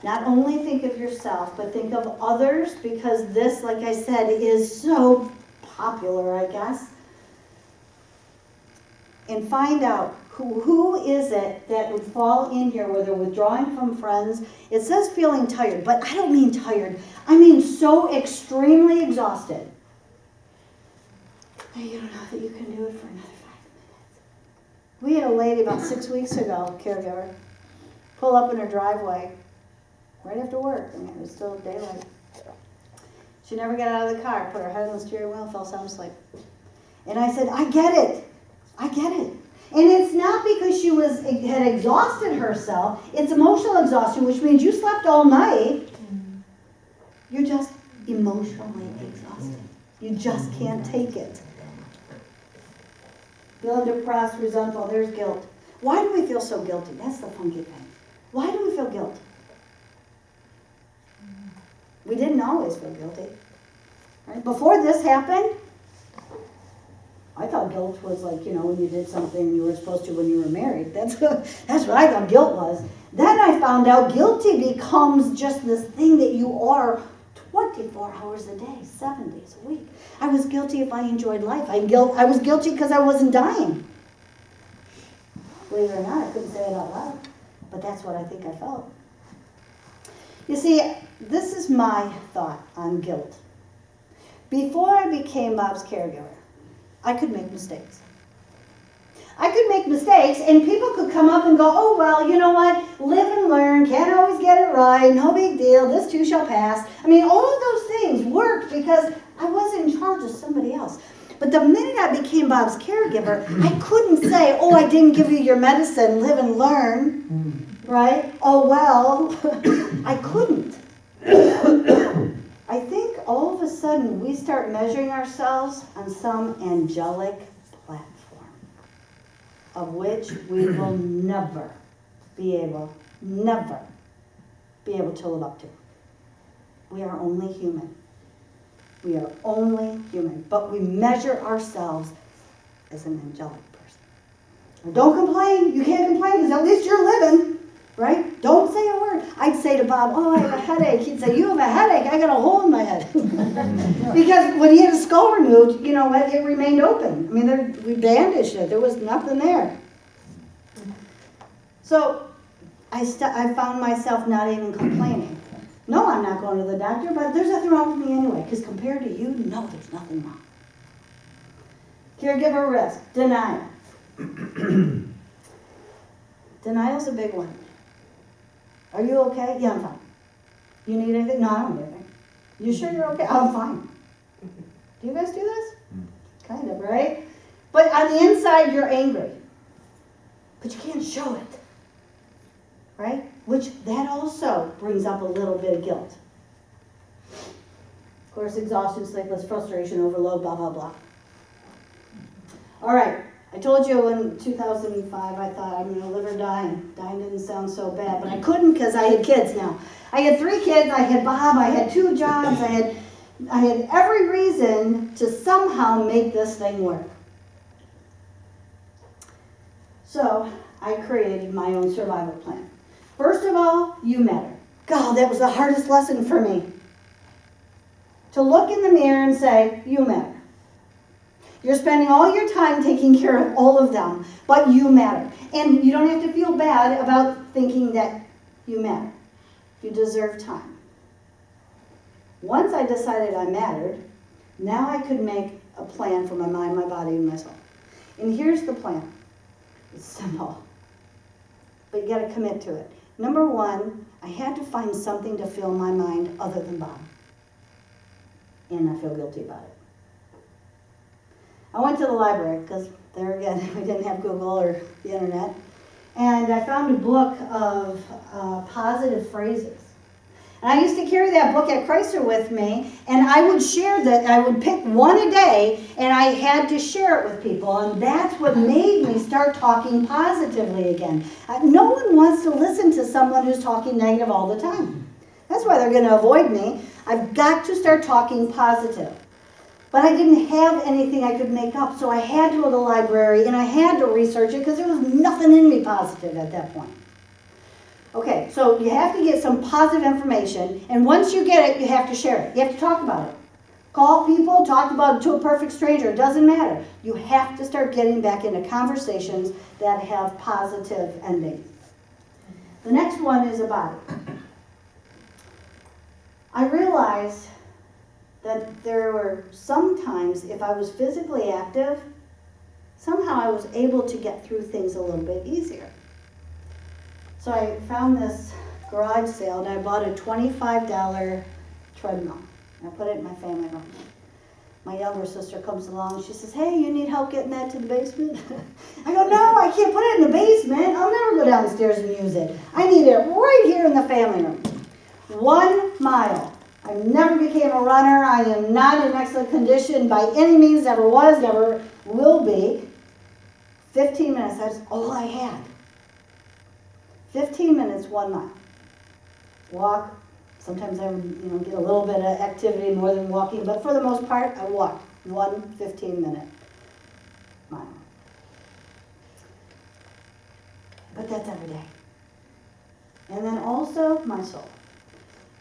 Not only think of yourself, but think of others, because this, like I said, is so popular, I guess. And find out who is it that would fall in here where they're withdrawing from friends. It says feeling tired, but I don't mean tired. I mean so extremely exhausted. You don't know that you can do it for another 5 minutes. We had a lady about 6 weeks ago, caregiver, pull up in her driveway right after work. I mean, it was still daylight. She never got out of the car, put her head on the steering wheel, fell sound asleep. And I said, I get it. I get it. And it's not because she had exhausted herself. It's emotional exhaustion, which means you slept all night. You're just emotionally exhausted. You just can't take it. Feeling depressed, resentful, there's guilt. Why do we feel so guilty? That's the funky thing. Why do we feel guilt? We didn't always feel guilty. Right? Before this happened, I thought guilt was like, you know, when you did something you were supposed to when you were married. That's what I thought guilt was. Then I found out guilty becomes just this thing that you are 24 hours a day, 7 days a week. I was guilty if I enjoyed life. I was guilty because I wasn't dying. Believe it or not, I couldn't say it out loud. But that's what I think I felt. You see, this is my thought on guilt. Before I became Bob's caregiver, I could make mistakes. I could make mistakes, and people could come up and go, oh, well, you know what? Live and learn, can't always get it right, no big deal, this too shall pass. I mean, all of those things worked because I wasn't in charge of somebody else. But the minute I became Bob's caregiver, I couldn't say, oh, I didn't give you your medicine, live and learn, right? Oh, well, I couldn't. I think all of a sudden we start measuring ourselves on some angelic platform of which we will never be able to live up to. We are only human. We are only human, but we measure ourselves as an angelic person. Now, don't complain. You can't complain because at least you're living, right? Don't say a word. I'd say to Bob, oh, I have a headache. He'd say, you have a headache? I got a hole in my head. Because when he had his skull removed, you know, it remained open. I mean, we bandaged it. There was nothing there. So I found myself not even complaining. No, I'm not going to the doctor, but there's nothing wrong with me anyway, because compared to you, no, there's nothing wrong. Caregiver risk, denial. Denial's a big one. Are you okay? Yeah, I'm fine. You need anything? No, I don't need anything. You sure you're okay? I'm fine. Do you guys do this? Kind of, right? But on the inside, you're angry. But you can't show it. Right? Which that also brings up a little bit of guilt. Of course, exhaustion, sleepless, frustration, overload, blah, blah, blah. All right. I told you in 2005 I thought I'm going to live or die. Dying didn't sound so bad, but I couldn't because I had kids now. I had 3 kids. I had Bob. I had 2 jobs. I had every reason to somehow make this thing work. So I created my own survival plan. First of all, you matter. God, that was the hardest lesson for me. To look in the mirror and say, you matter. You're spending all your time taking care of all of them, but you matter. And you don't have to feel bad about thinking that you matter. You deserve time. Once I decided I mattered, now I could make a plan for my mind, my body, and my soul. And here's the plan. It's simple, but you got to commit to it. Number one, I had to find something to fill my mind other than Bob. And I feel guilty about it. I went to the library, because there again, we didn't have Google or the internet. And I found a book of positive phrases. And I used to carry that book at Chrysler with me, and I would share that. I would pick one a day, and I had to share it with people. And that's what made me start talking positively again. No one wants to listen to someone who's talking negative all the time. That's why they're going to avoid me. I've got to start talking positive. But I didn't have anything I could make up, so I had to go to the library, and I had to research it, because there was nothing in me positive at that point. Okay, so you have to get some positive information, and once you get it, you have to share it. You have to talk about it. Call people, talk about it to a perfect stranger. It doesn't matter. You have to start getting back into conversations that have positive endings. The next one is a body. I realized that there were sometimes, if I was physically active, somehow I was able to get through things a little bit easier. So I found this garage sale, and I bought a $25 treadmill. I put it in my family room. My younger sister comes along, she says, "Hey, you need help getting that to the basement?" I go, "No, I can't put it in the basement. I'll never go downstairs and use it. I need it right here in the family room." 1 mile. I never became a runner. I am not in excellent condition by any means, never was, never will be. 15 minutes, that's all I had. 15 minutes, 1 mile. Walk. Sometimes I would get a little bit of activity more than walking, but for the most part, I walked 1 15-minute mile. But that's every day. And then also my soul.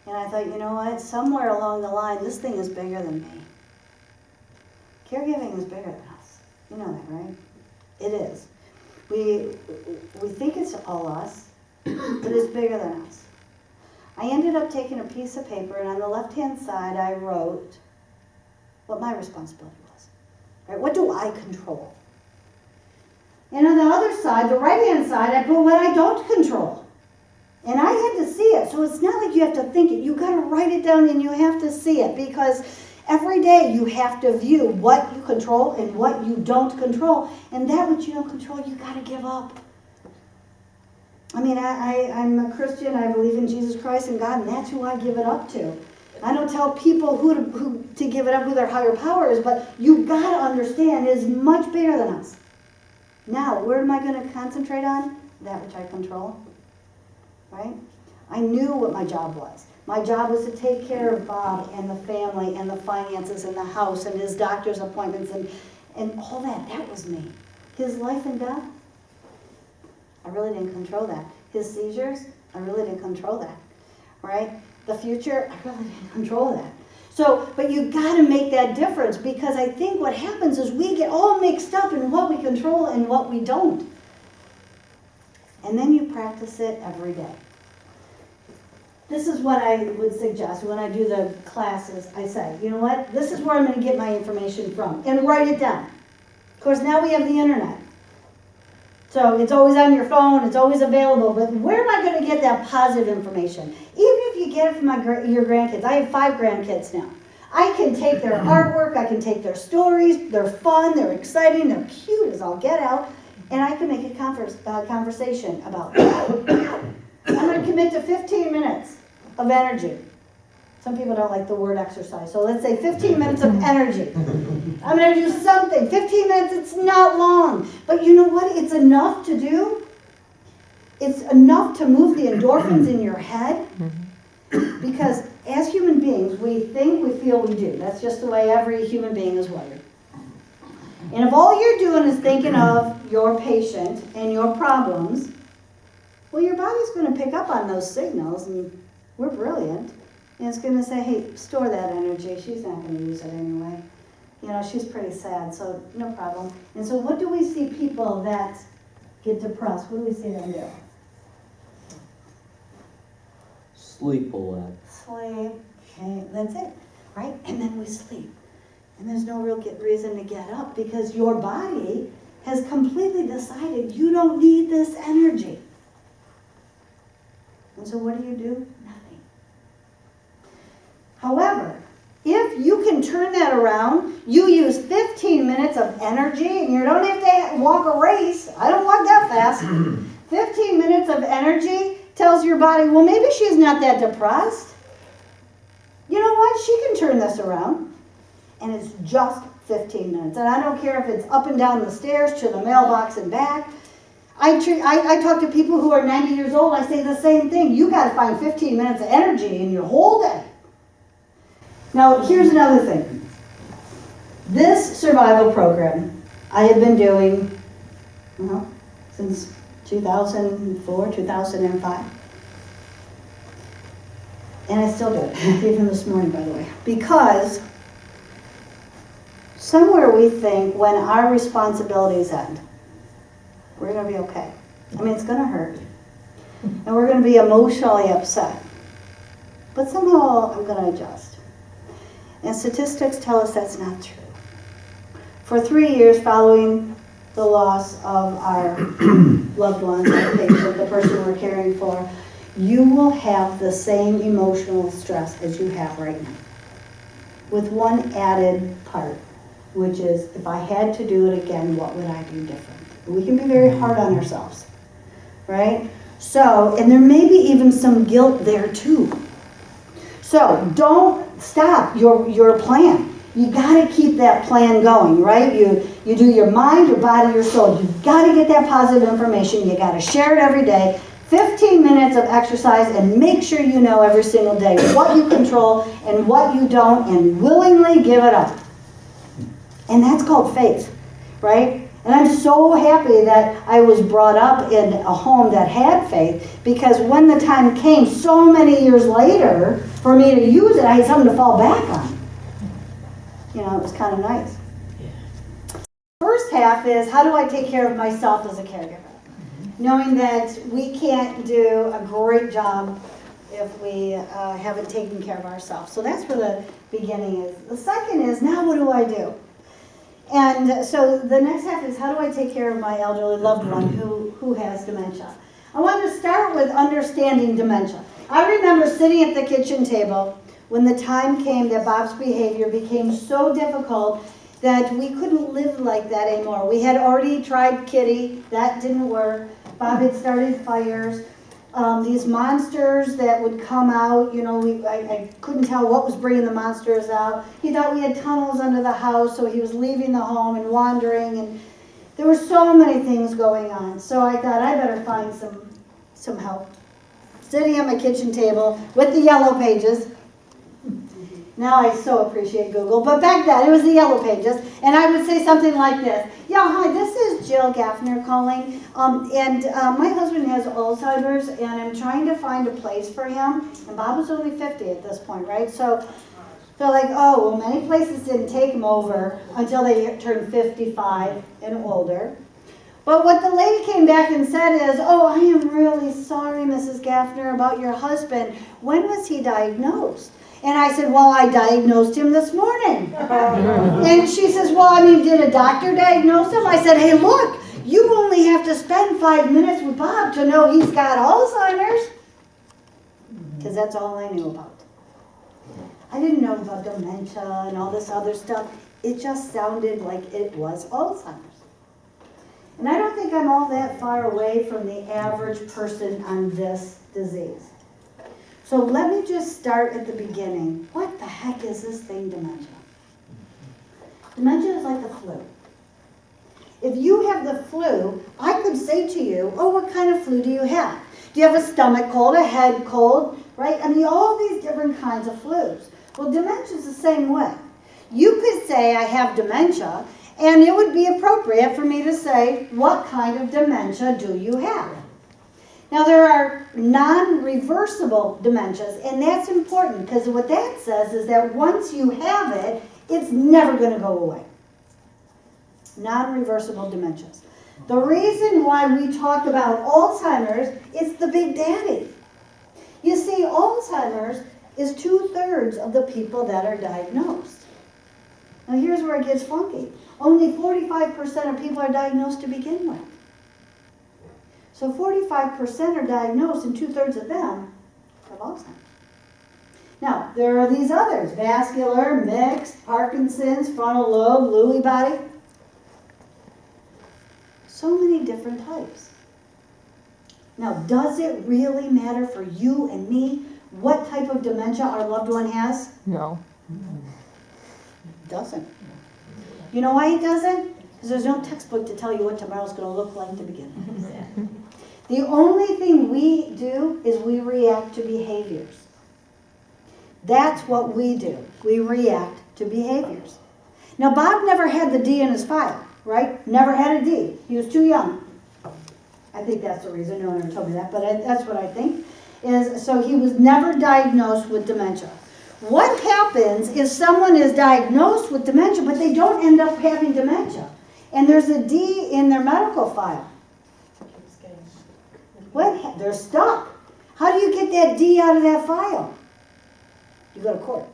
And I thought, you know what? Somewhere along the line, this thing is bigger than me. Caregiving is bigger than us. You know that, right? It is. We think it's all us, but it's bigger than us. I ended up taking a piece of paper, and on the left-hand side, I wrote what my responsibility was. Right? What do I control? And on the other side, the right-hand side, I put what I don't control. And I had to see it. So it's not like you have to think it. You've got to write it down, and you have to see it, because every day you have to view what you control and what you don't control. And that which you don't control, you got to give up. I mean, I'm a Christian. I believe in Jesus Christ and God, and that's who I give it up to. I don't tell people who to give it up, who their higher power is, but you've got to understand it is much bigger than us. Now, where am I going to concentrate on? That which I control. Right? I knew what my job was. My job was to take care of Bob and the family and the finances and the house and his doctor's appointments and all that. That was me. His life and death, I really didn't control that. His seizures, I really didn't control that. Right? The future, I really didn't control that. So, but you got to make that difference, because I think what happens is we get all mixed up in what we control and what we don't. And then you practice it every day. This is what I would suggest when I do the classes. I say, you know what? This is where I'm going to get my information from. And write it down. Of course, now we have the internet. So it's always on your phone. It's always available. But where am I going to get that positive information? Even if you get it from your grandkids. I have 5 grandkids now. I can take their artwork. I can take their stories. They're fun. They're exciting. They're cute as all get out. And I can make a conversation about it. I'm going to commit to 15 minutes of energy. Some people don't like the word exercise, so let's say 15 minutes of energy. I'm going to do something. 15 minutes, it's not long. But you know what? It's enough to do. It's enough to move the endorphins in your head. Because as human beings, we think, we feel, we do. That's just the way every human being is wired. And if all you're doing is thinking of your patient and your problems, well, your body's going to pick up on those signals, and we're brilliant. And it's going to say, hey, store that energy. She's not going to use it anyway. You know, she's pretty sad, so no problem. And so what do we see people that get depressed? What do we see them do? Sleep a lot. Sleep. Okay, that's it, right? And then we sleep. And there's no real reason to get up because your body has completely decided you don't need this energy. And so what do? Nothing. However, if you can turn that around, you use 15 minutes of energy, and you don't have to walk a race. I don't walk that fast. 15 minutes of energy tells your body, well, maybe she's not that depressed. You know what? She can turn this around. And it's just 15 minutes. And I don't care if it's up and down the stairs to the mailbox and back. I talk to people who are 90 years old. I say the same thing. You got to find 15 minutes of energy in your whole day. Now, here's another thing. This survival program I have been doing since 2004, 2005. And I still do it, even this morning, by the way. Because somewhere we think when our responsibilities end, we're going to be okay. I mean, it's going to hurt. And we're going to be emotionally upset. But somehow I'm going to adjust. And statistics tell us that's not true. For 3 years following the loss of our loved ones, our patient, the person we're caring for, you will have the same emotional stress as you have right now. With one added part, which is if I had to do it again, what would I do different? We can be very hard on ourselves, right? So, and there may be even some guilt there too. So don't stop your plan. You got to keep that plan going, right? You do your mind, your body, your soul. You got to get that positive information. You got to share it every day. 15 minutes of exercise, and make sure you know every single day what you control and what you don't, and willingly give it up. And that's called faith, right? And I'm so happy that I was brought up in a home that had faith, because when the time came so many years later for me to use it, I had something to fall back on. You know, it was kind of nice. First half is, how do I take care of myself as a caregiver? Knowing that we can't do a great job if we haven't taken care of ourselves. So that's where the beginning is. The second is, now what do I do? And so the next half is, how do I take care of my elderly loved one who has dementia? I want to start with understanding dementia. I remember sitting at the kitchen table when the time came that Bob's behavior became so difficult that we couldn't live like that anymore. We had already tried Kitty, that didn't work. Bob had started fires. These monsters that would come out, you know, I couldn't tell what was bringing the monsters out. He thought we had tunnels under the house, so he was leaving the home and wandering, and there were so many things going on. So I thought I better find some help. Sitting at my kitchen table with the yellow pages. Now I so appreciate Google, but back then it was the yellow pages, and I would say something like this. Yeah, hi, this is Jill Gafner calling, and my husband has Alzheimer's, and I'm trying to find a place for him, and Bob was only 50 at this point, right? So they're like, oh, well, many places didn't take him over until they turned 55 and older. But what the lady came back and said is, oh, I am really sorry, Mrs. Gafner, about your husband. When was he diagnosed? And I said, well, I diagnosed him this morning. And she says, well, I mean, did a doctor diagnose him? I said, hey, look, you only have to spend 5 minutes with Bob to know he's got Alzheimer's. Because that's all I knew about. I didn't know about dementia and all this other stuff. It just sounded like it was Alzheimer's. And I don't think I'm all that far away from the average person on this disease. So let me just start at the beginning. What the heck is this thing, dementia? Dementia is like the flu. If you have the flu, I could say to you, oh, what kind of flu do you have? Do you have a stomach cold, a head cold, right? I mean, all these different kinds of flus. Well, dementia is the same way. You could say I have dementia, and it would be appropriate for me to say, what kind of dementia do you have? Now, there are non-reversible dementias, and that's important because what that says is that once you have it, It's never going to go away. Non-reversible dementias. The reason why we talk about Alzheimer's is the big daddy. You see, Alzheimer's is 2/3 of the people that are diagnosed. Now here's where it gets funky. Only 45% of people are diagnosed to begin with. So 45% are diagnosed and 2/3 of them have Alzheimer's. Now, there are these others, vascular, mixed, Parkinson's, frontal lobe, Lewy body. So many different types. Now, does it really matter for you and me what type of dementia our loved one has? No. It doesn't. You know why it doesn't? Because there's no textbook to tell you what tomorrow's going to look like to begin with. The only thing we do is we react to behaviors. That's what we do. We react to behaviors. Now, Bob never had the D in his file, right? Never had a D. He was too young. I think that's the reason. No one ever told me that, but that's what I think. So he was never diagnosed with dementia. What happens if someone is diagnosed with dementia, but they don't end up having dementia? And there's a D in their medical file. What? They're stuck. How do you get that D out of that file? You go to court.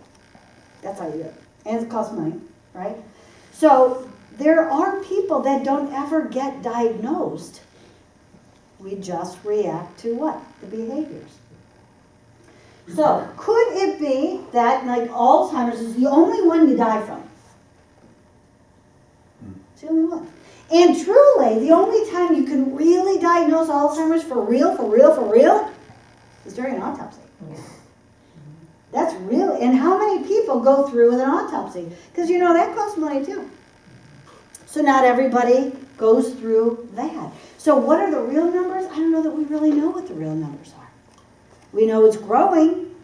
That's how you do it. And it costs money, right? So there are people that don't ever get diagnosed. We just react to what? The behaviors. So could it be that like Alzheimer's is the only one you die from? It's the only one. And truly, the only time you can really diagnose Alzheimer's for real, is during an autopsy. That's real. And how many people go through with an autopsy? Because you know that costs money too. So not everybody goes through that. So what are the real numbers? I don't know that we really know what the real numbers are. We know it's growing.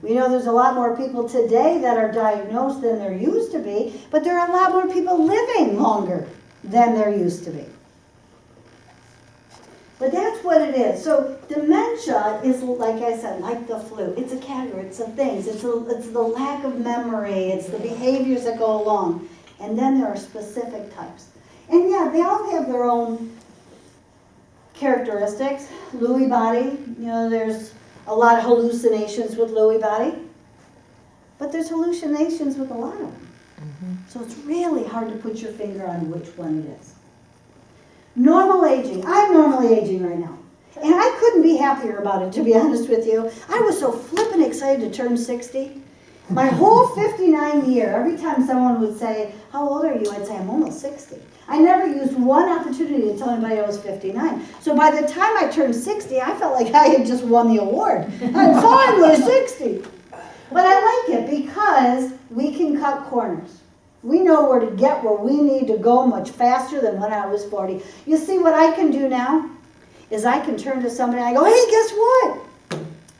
We know there's a lot more people today that are diagnosed than there used to be, but there are a lot more people living longer than there used to be. But that's what it is. So dementia is, like I said, like the flu. It's a category, it's the things, it's the lack of memory, it's the behaviors that go along. And then there are specific types. And yeah, they all have their own characteristics. Lewy body, you know, there's a lot of hallucinations with Lewy body. But there's hallucinations with a lot of them. So it's really hard to put your finger on which one it is. Normal aging. I'm normally aging right now. And I couldn't be happier about it, to be honest with you. I was so flippin' excited to turn 60. My whole 59 year, every time someone would say, how old are you? I'd say, I'm almost 60. I never used one opportunity to tell anybody I was 59. So by the time I turned 60, I felt like I had just won the award. I'm finally 60. But I like it because we can cut corners. We know where to get where we need to go much faster than when I was 40. You see, what I can do now is I can turn to somebody and I go, hey, guess what?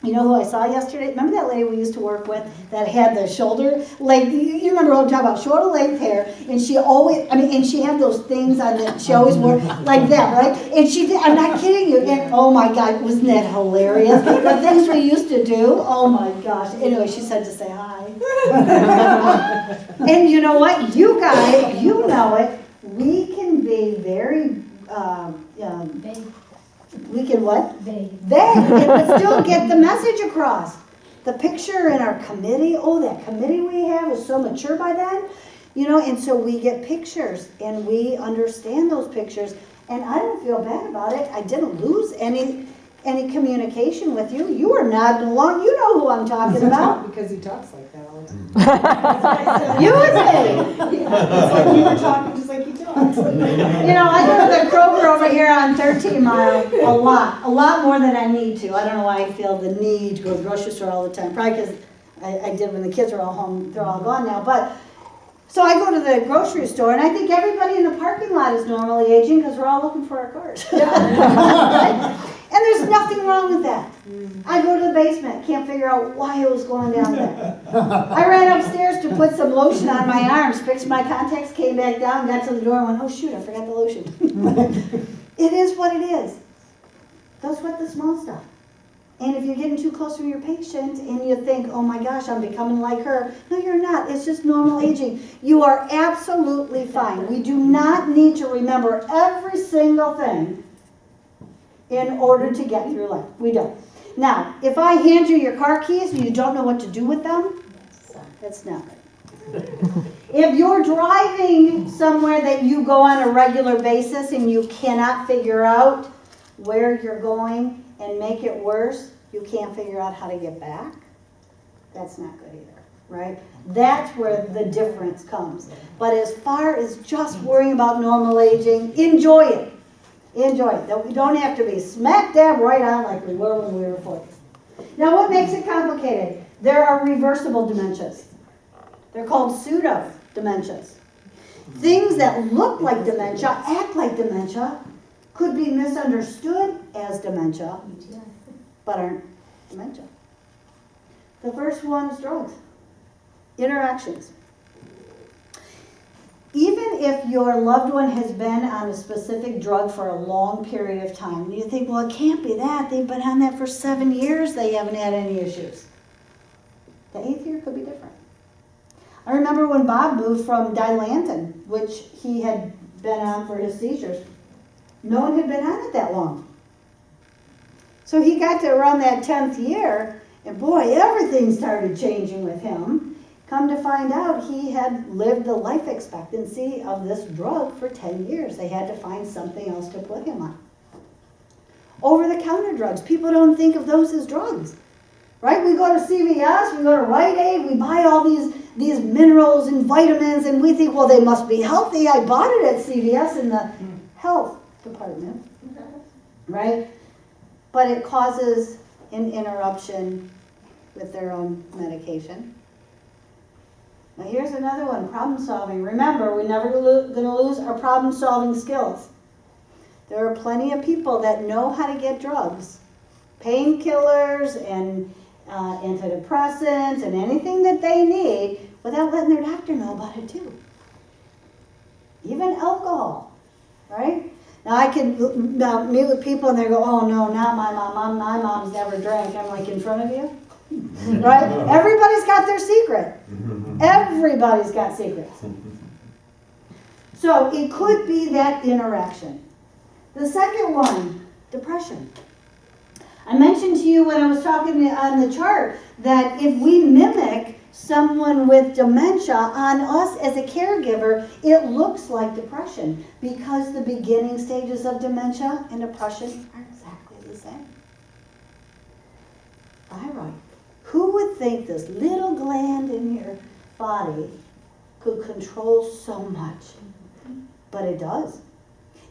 You know who I saw yesterday? Remember that lady we used to work with that had the shoulder length? You remember what I'm talking about? Shoulder length hair. And she always, and she had those things on that she always wore like that, right? And she did, I'm not kidding you. And oh my God, wasn't that hilarious? The things we used to do, oh my gosh. Anyway, she said to say hi. And you know what? You guys, you know it. We can be very, we can what? Vague. But still get the message across. The picture in our committee, that committee we have is so mature by then. You know, and so we get pictures and we understand those pictures. And I don't feel bad about it. I didn't lose any communication with you. You were nodding along. You know who I'm talking about. Because he talks like that all the time. You would say. It's like you were talking just like he talks. You know, I go to the Kroger over here on 13 Mile a lot more than I need to. I don't know why I feel the need to go to the grocery store all the time. Probably because I did when the kids are all home. They're all gone now. But so I go to the grocery store, and I think everybody in the parking lot is normally aging because we're all looking for our cars. Right? And there's nothing wrong with that. I go to the basement, can't figure out why it was going down there. I ran upstairs to put some lotion on my arms, fixed my contacts, came back down, got to the door, and went, oh shoot, I forgot the lotion. It is what it is. That's what the small stuff. And if you're getting too close to your patient and you think, oh my gosh, I'm becoming like her. No, you're not. It's just normal aging. You are absolutely fine. We do not need to remember every single thing in order to get through life. We don't. Now, if I hand you your car keys and you don't know what to do with them, that's not right. If you're driving somewhere that you go on a regular basis and you cannot figure out where you're going and make it worse, you can't figure out how to get back, that's not good either, right? That's where the difference comes. But as far as just worrying about normal aging, enjoy it. Enjoy it. We don't have to be smack dab right on like we were when we were 40. Now, what makes it complicated? There are reversible dementias. They're called pseudo-dementias. Things that look like dementia, act like dementia, could be misunderstood as dementia, but aren't dementia. The first one is drugs. Interactions. Even if your loved one has been on a specific drug for a long period of time, and you think, well, it can't be that. They've been on that for 7 years. They haven't had any issues. The 8th year could be different. I remember when Bob moved from Dilantin, which he had been on for his seizures. No one had been on it that long. So he got to around that 10th year, and boy, everything started changing with him. Come to find out, he had lived the life expectancy of this drug for 10 years. They had to find something else to put him on. Over-the-counter drugs. People don't think of those as drugs, right? We go to CVS, we go to Rite Aid, we buy all these minerals and vitamins, and we think, well, they must be healthy. I bought it at CVS in the health department, right? But it causes an interruption with their own medication. Now here's another one, problem solving. Remember, we're never going to lose our problem solving skills. There are plenty of people that know how to get drugs, painkillers and antidepressants and anything that they need without letting their doctor know about it too. Even alcohol, right? Now I can meet with people and they go, oh no, not my mom. My mom's never drank. I'm like, in front of you? Right? Everybody's got their secret. Everybody's got secrets. So it could be that interaction. The second one, depression. I mentioned to you when I was talking on the chart that if we mimic someone with dementia on us as a caregiver, it looks like depression because the beginning stages of dementia and depression are exactly the same. Thyroid. Who would think this little gland in your body could control so much? But it does.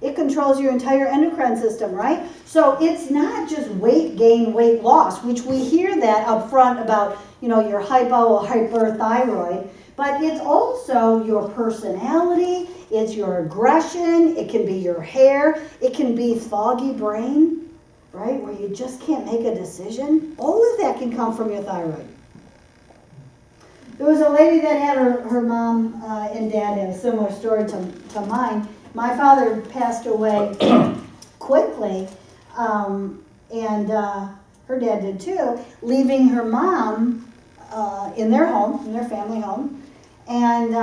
It controls your entire endocrine system, right? So it's not just weight gain, weight loss, which we hear that up front about, your hypo or hyperthyroid, but it's also your personality, it's your aggression, it can be your hair, it can be foggy brain, right, where you just can't make a decision. All of that can come from your thyroid. There was a lady that had her mom and dad had a similar story to mine. My father passed away quickly, and her dad did too, leaving her mom in their home, in their family home. And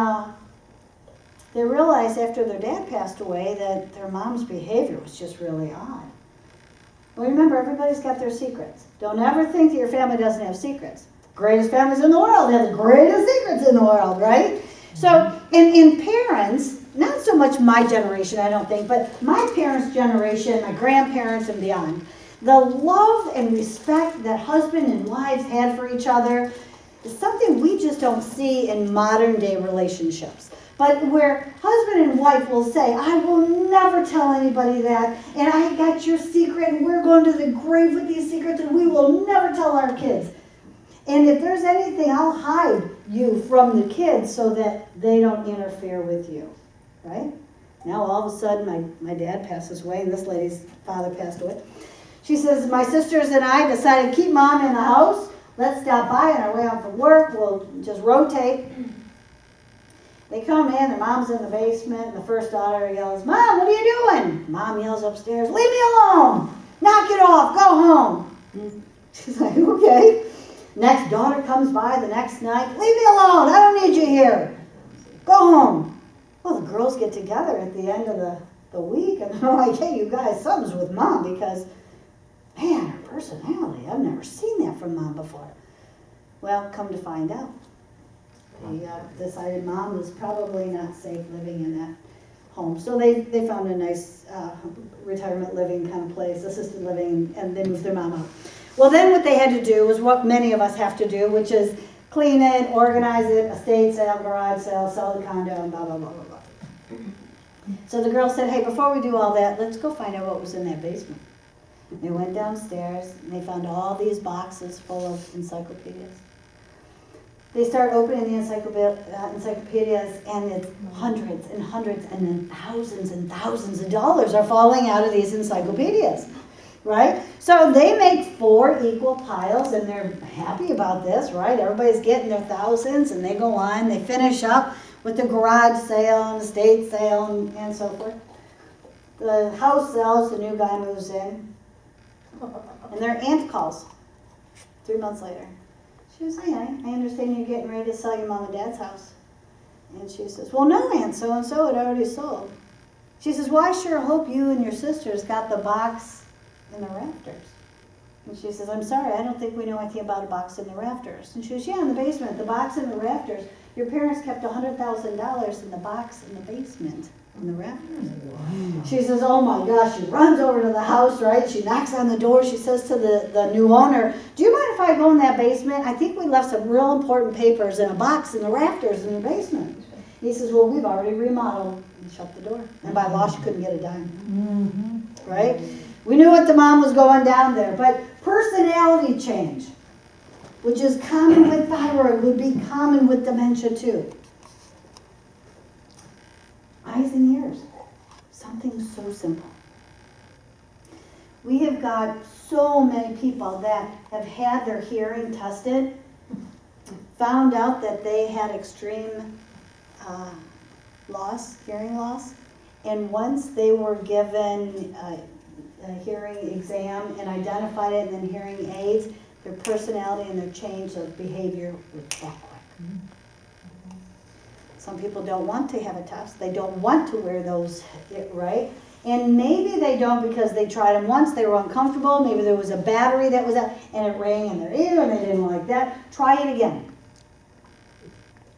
they realized after their dad passed away that their mom's behavior was just really odd. Well, remember, everybody's got their secrets. Don't ever think that your family doesn't have secrets. Greatest families in the world have the greatest secrets in the world, right? So, in parents, not so much my generation, I don't think, but my parents' generation, my grandparents and beyond, the love and respect that husband and wives had for each other is something we just don't see in modern day relationships. But where husband and wife will say, I will never tell anybody that, and I got your secret, and we're going to the grave with these secrets, and we will never tell our kids. And if there's anything, I'll hide you from the kids so that they don't interfere with you, right? Now all of a sudden, my dad passes away, and this lady's father passed away. She says, my sisters and I decided to keep mom in the house. Let's stop by on our way home from work. We'll just rotate. They come in, their mom's in the basement, and the first daughter yells, Mom, what are you doing? Mom yells upstairs, leave me alone. Knock it off, go home. She's like, okay. Next daughter comes by the next night. Leave me alone. I don't need you here. Go home. Well, the girls get together at the end of the week, and they're like, hey, you guys, something's with Mom because, man, her personality, I've never seen that from Mom before. Well, come to find out, they decided Mom was probably not safe living in that home. So they found a nice retirement living kind of place, assisted living, and they moved their mom out. Well, then what they had to do was what many of us have to do, which is clean it, organize it, estate sale, garage sale, sell the condo, and blah, blah, blah, blah, blah. So the girl said, hey, before we do all that, let's go find out what was in that basement. They went downstairs, and they found all these boxes full of encyclopedias. They start opening the encyclopedias, and it's hundreds and hundreds and then thousands of dollars are falling out of these encyclopedias, right? So they make 4 equal piles, and they're happy about this, right? Everybody's getting their thousands, and they go on. They finish up with the garage sale and estate sale and so forth. The house sells, the new guy moves in, and their aunt calls 3 months later. She was saying, I understand you're getting ready to sell your mom and dad's house. And she says, well, no, Aunt so-and-so had already sold. She says, well, I sure hope you and your sisters got the box in the rafters. And she says, I'm sorry, I don't think we know anything about a box in the rafters. And she goes, yeah, in the basement, the box in the rafters. Your parents kept $100,000 in the box in the basement, in the rafters. She says, oh my gosh, she runs over to the house, right? She knocks on the door. She says to the new owner, do you mind if I go in that basement? I think we left some real important papers in a box in the rafters in the basement. He says, well, we've already remodeled. And shut the door. And by law, she couldn't get a dime. Right? We knew what the mom was going down there. But personality change, which is common with thyroid, would be common with dementia too. Eyes and ears. Something so simple. We have got so many people that have had their hearing tested, found out that they had extreme hearing loss, and once they were given a hearing exam and identified it and then hearing aids, their personality and their change of behavior was that quick. Some people don't want to have a test. They don't want to wear those, right? And maybe they don't because they tried them once, they were uncomfortable, maybe there was a battery that was out and it rang in their ear and they didn't like that. Try it again.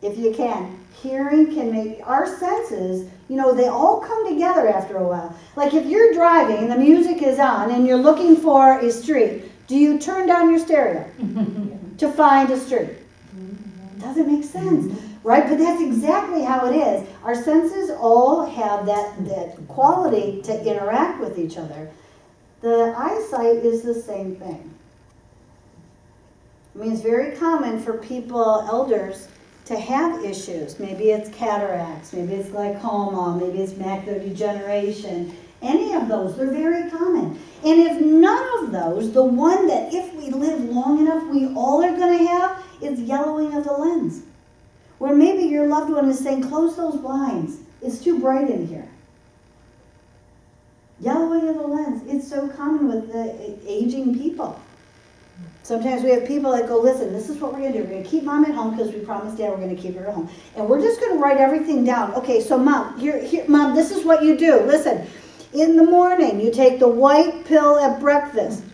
If you can. Hearing can make, our senses, they all come together after a while. Like if you're driving and the music is on and you're looking for a street, do you turn down your stereo to find a street? Doesn't make sense, right? But that's exactly how it is. Our senses all have that quality to interact with each other. The eyesight is the same thing. I mean, it's very common for people, elders, to have issues. Maybe it's cataracts, maybe it's glaucoma, maybe it's macular degeneration. Any of those, they're very common. And if none of those, the one that if we live long enough, we all are going to have is yellowing of the lens. Where maybe your loved one is saying, close those blinds. It's too bright in here. Yellowing of the lens. It's so common with the aging people. Sometimes we have people that go, listen, this is what we're going to do. We're going to keep Mom at home because we promised Dad we're going to keep her at home. And we're just going to write everything down. Okay, so Mom, Mom, this is what you do. Listen, in the morning, you take the white pill at breakfast.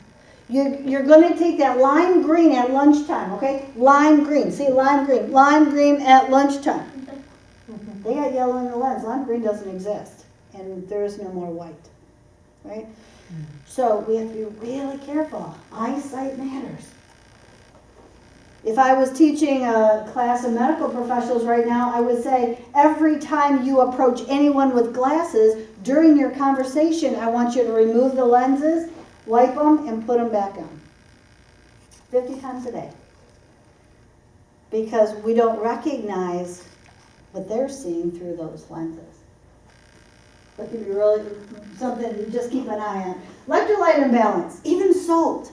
You're going to take that lime green at lunchtime, okay? Lime green. See, lime green at lunchtime. They got yellow in the lens. Lime green doesn't exist. And there is no more white, right? So we have to be really careful. Eyesight matters. If I was teaching a class of medical professionals right now, I would say every time you approach anyone with glasses, during your conversation, I want you to remove the lenses, wipe them, and put them back on. 50 times a day. Because we don't recognize what they're seeing through those lenses. That could be really something to just keep an eye on. Electrolyte imbalance, even salt.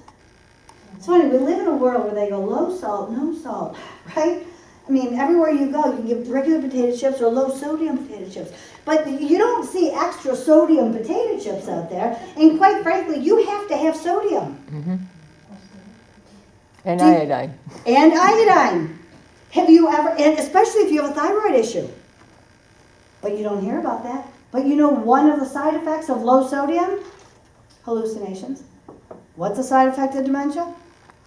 It's funny, we live in a world where they go low salt, no salt, right? I mean, everywhere you go, you can get regular potato chips or low sodium potato chips. But you don't see extra sodium potato chips out there. And quite frankly, you have to have sodium. And Do- iodine. And iodine. Have you ever, and especially if you have a thyroid issue. But you don't hear about that. But you know one of the side effects of low sodium? Hallucinations. What's a side effect of dementia?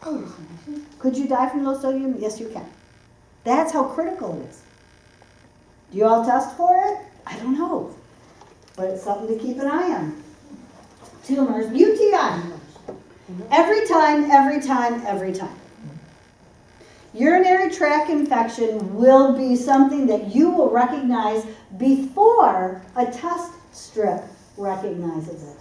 Hallucinations. Could you die from low sodium? Yes, you can. That's how critical it is. Do you all test for it? I don't know. But it's something to keep an eye on. Tumors, UTI. Every time, every time, every time. Urinary tract infection will be something that you will recognize before a test strip recognizes it.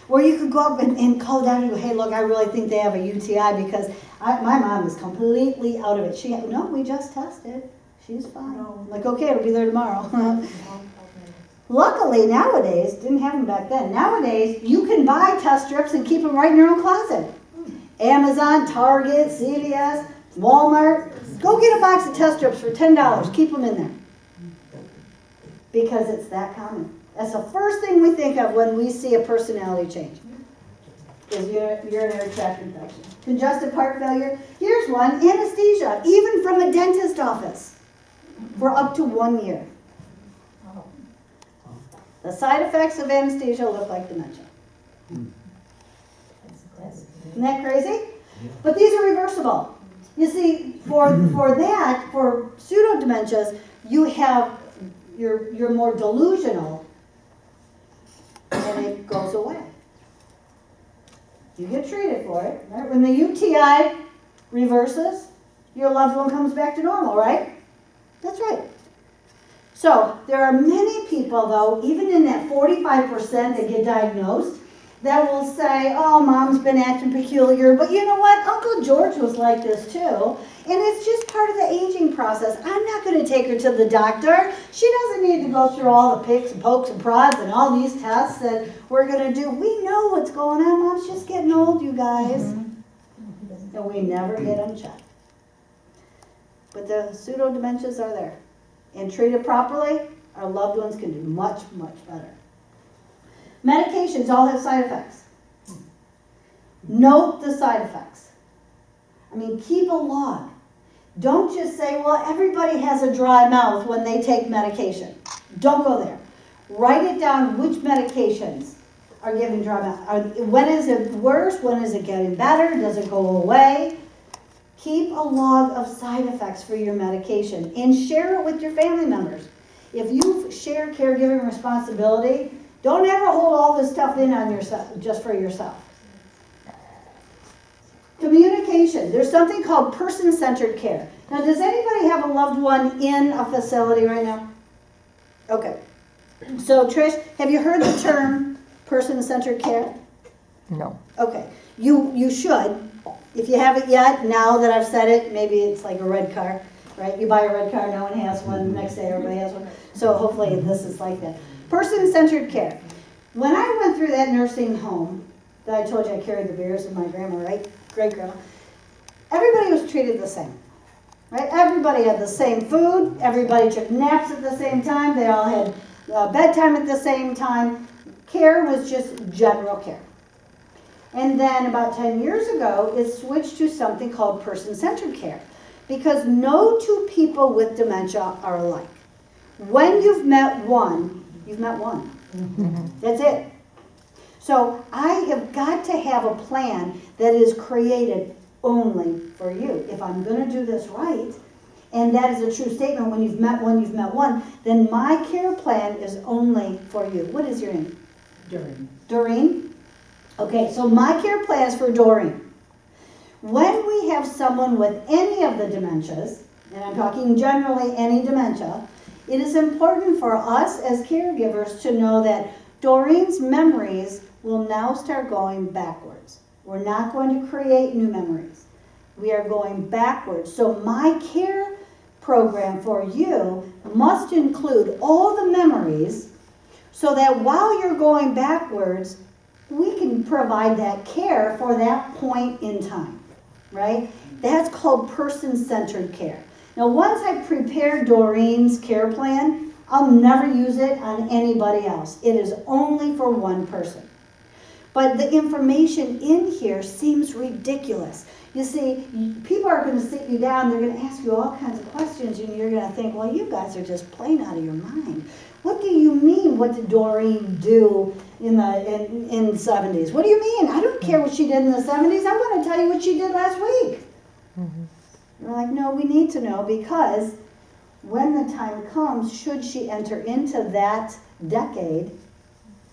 Where you could go up and call down and go, hey, look, I really think they have a UTI because my mom is completely out of it. No, we just tested. She's fine. I'm like, okay, it'll be there tomorrow. Luckily, nowadays, didn't happen back then, nowadays, you can buy test strips and keep them right in your own closet. Amazon, Target, CVS, Walmart. Go get a box of test strips for $10. Keep them in there. Because it's that common. That's the first thing we think of when we see a personality change. Is urinary tract infection. Congestive heart failure. Here's one, anesthesia, even from a dentist office, for up to 1 year. The side effects of anesthesia look like dementia. Isn't that crazy? But these are reversible. You see, for pseudo-dementias, you're more delusional, and it goes away. You get treated for it, right? When the UTI reverses, your loved one comes back to normal, right? That's right. So, there are many people, though, even in that 45% that get diagnosed, that will say, oh, mom's been acting peculiar, but you know what? Uncle George was like this too, and it's just part of the aging process. I'm not going to take her to the doctor. She doesn't need to go through all the picks and pokes and prods and all these tests that we're going to do. We know what's going on. Mom's just getting old, you guys. And we never get them checked. But the pseudo-dementias are there. And treated properly, our loved ones can do much, much better. Medications all have side effects. Note the side effects. I mean, keep a log. Don't just say, well, everybody has a dry mouth when they take medication. Don't go there. Write it down which medications are giving dry mouth. When is it worse? When is it getting better? Does it go away? Keep a log of side effects for your medication and share it with your family members. If you share caregiving responsibility, don't ever hold all this stuff in on yourself, just for yourself. Communication. There's something called person-centered care. Now, does anybody have a loved one in a facility right now? Okay. So, Trish, have you heard the term person-centered care? No. Okay. You should. If you haven't yet, now that I've said it, maybe it's like a red car, right? You buy a red car, no one has one, the next day everybody has one. So hopefully this is like that. Person-centered care. When I went through that nursing home, that I told you I carried the beers of my grandma, right? Great-grandma. Everybody was treated the same, right? Everybody had the same food. Everybody took naps at the same time. They all had bedtime at the same time. Care was just general care. And then about 10 years ago, it switched to something called person-centered care, because no two people with dementia are alike. When you've met one, you've met one. That's it. So I have got to have a plan that is created only for you. If I'm going to do this right, and that is a true statement, when you've met one, you've met one, then my care plan is only for you. What is your name? Doreen. Doreen? Okay, so my care plan is for Doreen. When we have someone with any of the dementias, and I'm talking generally any dementia, it is important for us as caregivers to know that Doreen's memories will now start going backwards. We're not going to create new memories. We are going backwards. So my care program for you must include all the memories so that while you're going backwards, we can provide that care for that point in time, right? That's called person-centered care. Now, once I prepare Doreen's care plan, I'll never use it on anybody else. It is only for one person. But the information in here seems ridiculous. You see, people are going to sit you down, they're going to ask you all kinds of questions, and you're going to think, well, you guys are just plain out of your mind. What do you mean, what did Doreen do in the 70s? What do you mean? I don't care what she did in the 70s. I want to tell you what she did last week. We're like, no, we need to know, because when the time comes, should she enter into that decade,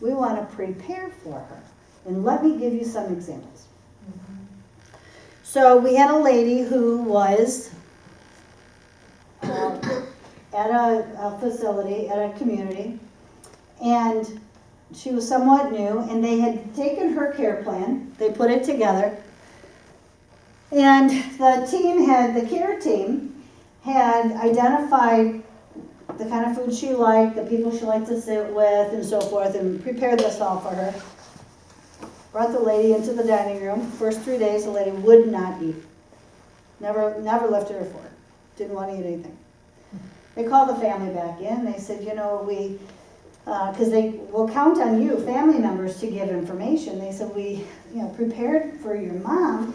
we want to prepare for her. And let me give you some examples. So we had a lady who was at a facility, at a community, and she was somewhat new, and they had taken her care plan, they put it together, and the care team had identified the kind of food she liked, the people she liked to sit with, and so forth, and prepared this all for her. Brought the lady into the dining room. First 3 days, the lady would not eat. Never lifted her fork. Didn't want to eat anything. They called the family back in. They said, because they will count on you, family members, to give information. They said, we prepared for your mom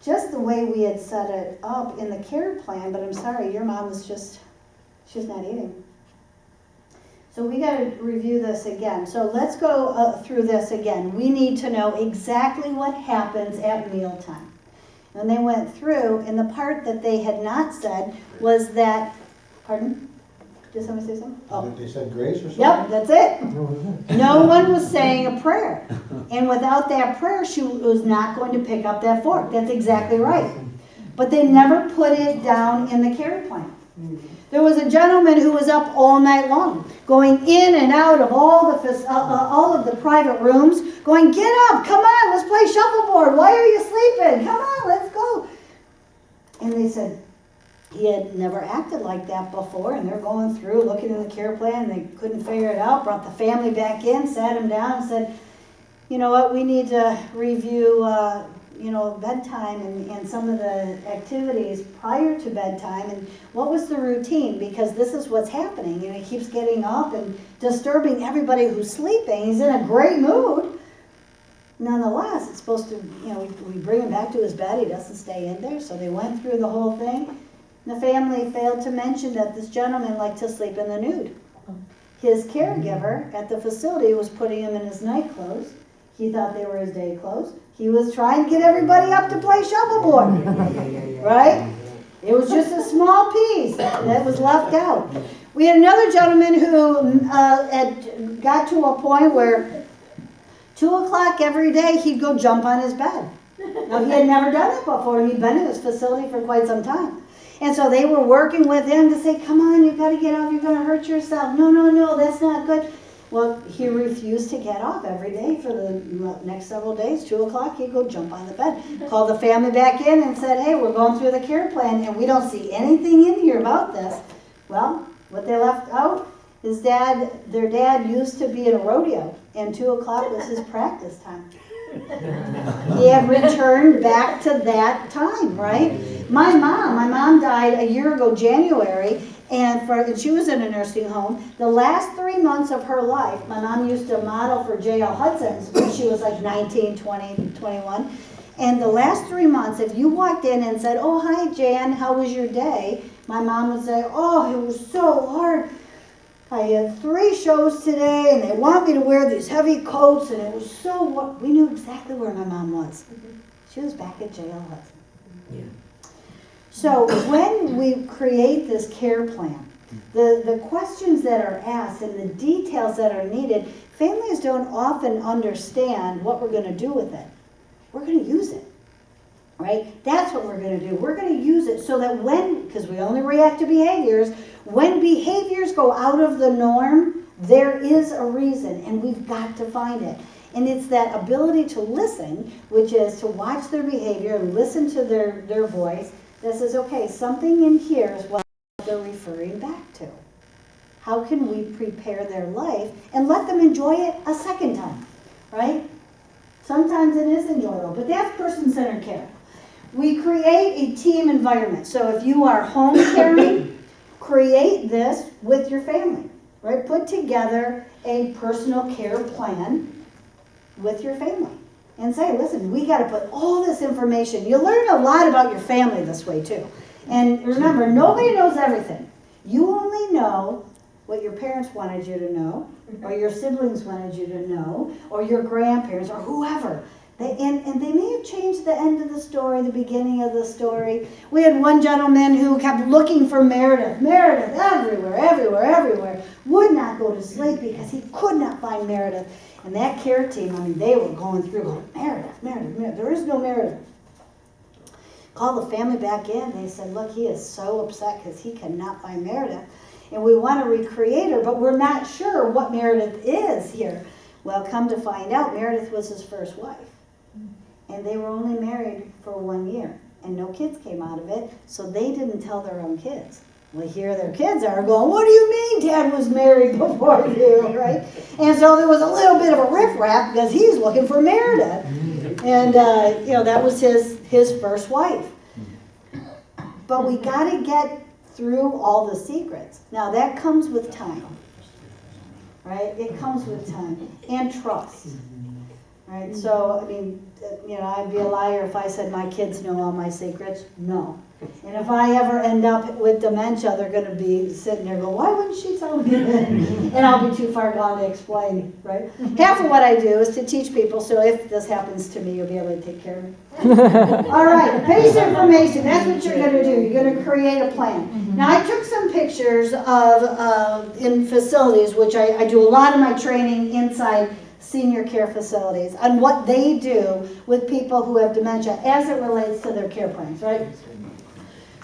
just the way we had set it up in the care plan, but I'm sorry, your mom was she's not eating. So we got to review this again. So let's go through this again. We need to know exactly what happens at mealtime. And they went through, and the part that they had not said was that, pardon? Did somebody say something? Oh. They said grace or something? Yep, that's it. No one was saying a prayer. And without that prayer, she was not going to pick up that fork. That's exactly right. But they never put it down in the care plan. There was a gentleman who was up all night long, going in and out of all of the private rooms, going, get up, come on, let's play shuffleboard. Why are you sleeping? Come on, let's go. And they said he had never acted like that before, and they're going through, looking in the care plan, and they couldn't figure it out, brought the family back in, sat him down and said, you know what, we need to review bedtime and some of the activities prior to bedtime, and what was the routine, because this is what's happening. He keeps getting up and disturbing everybody who's sleeping. He's in a great mood. Nonetheless, it's supposed to, we bring him back to his bed. He doesn't stay in there. So they went through the whole thing. The family failed to mention that this gentleman liked to sleep in the nude. His caregiver at the facility was putting him in his night clothes. He thought they were his day clothes. He was trying to get everybody up to play shuffleboard, right? It was just a small piece that was left out. We had another gentleman who had got to a point where 2 o'clock every day he'd go jump on his bed. Now, he had never done it before. He'd been in this facility for quite some time. And so they were working with him to say, come on, you've got to get up, you're going to hurt yourself. No, that's not good. Well, he refused to get up every day for the next several days. 2 o'clock, he'd go jump on the bed. Called the family back in and said, hey, we're going through the care plan, and we don't see anything in here about this. Well, what they left out is their dad used to be in a rodeo, and 2 o'clock was his practice time. He had returned back to that time, right? My mom died a year ago, January, and she was in a nursing home. The last 3 months of her life, my mom used to model for J.L. Hudson's when she was like 19, 20, 21. And the last 3 months, if you walked in and said, oh, hi, Jan, how was your day? My mom would say, oh, it was so hard. I had 3 shows today, and they want me to wear these heavy coats, and it was so, we knew exactly where my mom was. She was back at J.L. Hudson. Yeah. So when we create this care plan, the questions that are asked and the details that are needed, families don't often understand what we're going to do with it. We're going to use it, right? That's what we're going to do. We're going to use it so that because we only react to behaviors, when behaviors go out of the norm, there is a reason, and we've got to find it. And it's that ability to listen, which is to watch their behavior, listen to their voice, that says, okay, something in here is what they're referring back to. How can we prepare their life and let them enjoy it a second time, right? Sometimes it is enjoyable, but that's person-centered care. We create a team environment. So if you are home caring, create this with your family, right? Put together a personal care plan with your family. and say, listen, we got to put all this information. You learn a lot about your family this way too. And remember, nobody knows everything. You only know what your parents wanted you to know, or your siblings wanted you to know, or your grandparents, or whoever. And they may have changed the end of the story, the beginning of the story. We had one gentleman who kept looking for Meredith. Meredith, everywhere, everywhere, everywhere. Would not go to sleep because he could not find Meredith. And that care team, I mean, they were going through, going, Meredith, Meredith, Meredith. There is no Meredith. Called the family back in. They said, look, he is so upset because he cannot find Meredith. And we want to recreate her, but we're not sure what Meredith is here. Well, come to find out, Meredith was his first wife. And they were only married for 1 year. And no kids came out of it, so they didn't tell their own kids. Well, here their kids are going, what do you mean Dad was married before you, right? And so there was a little bit of a riffraff because he's looking for Meredith. And, that was his first wife. But we got to get through all the secrets. Now, that comes with time, right? It comes with time and trust, right? So, I mean, I'd be a liar if I said my kids know all my secrets. No. And if I ever end up with dementia, they're going to be sitting there going, why wouldn't she tell me that? And I'll be too far gone to explain, right? Half of what I do is to teach people, so if this happens to me, you'll be able to take care of me. All right, base information, that's what you're going to do. You're going to create a plan. Now, I took some pictures of in facilities, which I do a lot of my training inside senior care facilities, on what they do with people who have dementia as it relates to their care plans, right?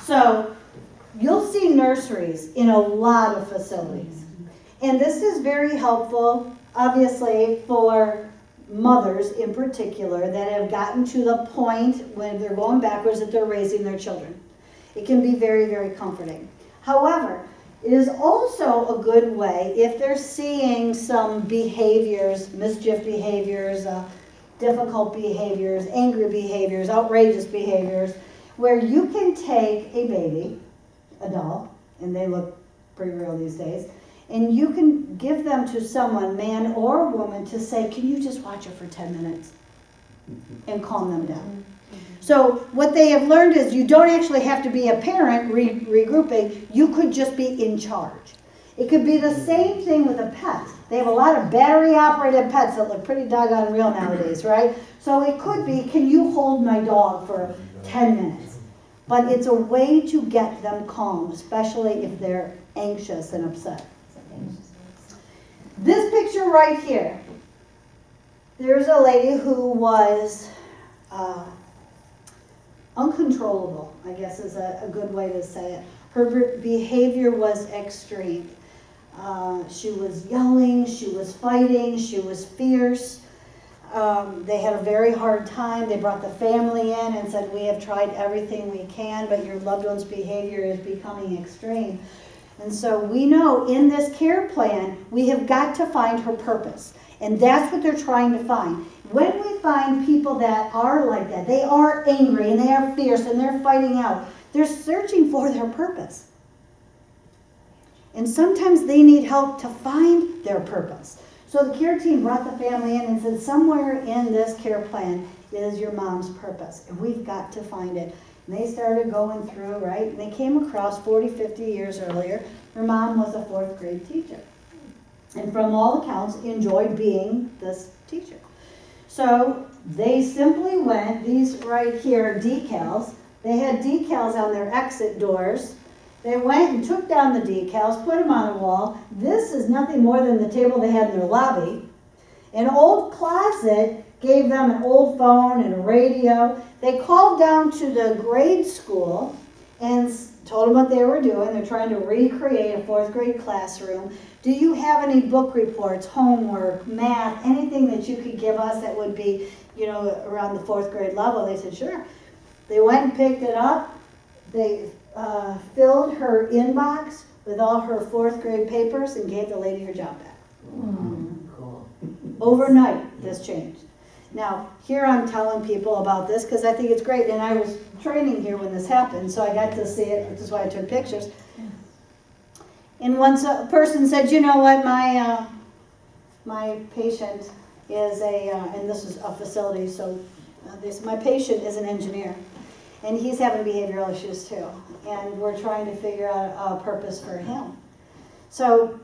So you'll see nurseries in a lot of facilities. And this is very helpful, obviously, for mothers in particular that have gotten to the point when they're going backwards that they're raising their children. It can be very, very comforting. However, it is also a good way if they're seeing some behaviors, mischief behaviors, difficult behaviors, angry behaviors, outrageous behaviors, where you can take a baby, a doll, and they look pretty real these days, and you can give them to someone, man or woman, to say, can you just watch her for 10 minutes and calm them down? So what they have learned is you don't actually have to be a parent regrouping. You could just be in charge. It could be the same thing with a pet. They have a lot of battery-operated pets that look pretty doggone real nowadays, right? So it could be, can you hold my dog for 10 minutes? But it's a way to get them calm, especially if they're anxious and upset. This picture right here, there's a lady who was uncontrollable, I guess is a good way to say it. Her behavior was extreme. She was yelling, she was fighting, she was fierce. They had a very hard time. They brought the family in and said, we have tried everything we can, but your loved one's behavior is becoming extreme. And so we know in this care plan, we have got to find her purpose. And that's what they're trying to find. When we find people that are like that, they are angry and they are fierce and they're fighting out, they're searching for their purpose. And sometimes they need help to find their purpose. So the care team brought the family in and said, somewhere in this care plan is your mom's purpose, and we've got to find it. And they started going through, right? And they came across 40, 50 years earlier, her mom was a 4th grade teacher. And from all accounts, enjoyed being this teacher. So they simply went, these right here decals, they had decals on their exit doors. They went and took down the decals, put them on a wall. This is nothing more than the table they had in their lobby. An old closet gave them an old phone and a radio. They called down to the grade school and told them what they were doing. They're trying to recreate a 4th grade classroom. Do you have any book reports, homework, math, anything that you could give us that would be, around the 4th grade level? They said, sure. They went and picked it up. They filled her inbox with all her 4th grade papers and gave the lady her job back. Cool. Overnight, this changed. Now, here I'm telling people about this because I think it's great, and I was training here when this happened, so I got to see it, which is why I took pictures. And once a person said, you know what, my patient is and this is a facility, so my patient is an engineer, and he's having behavioral issues too, and we're trying to figure out a purpose for him. So,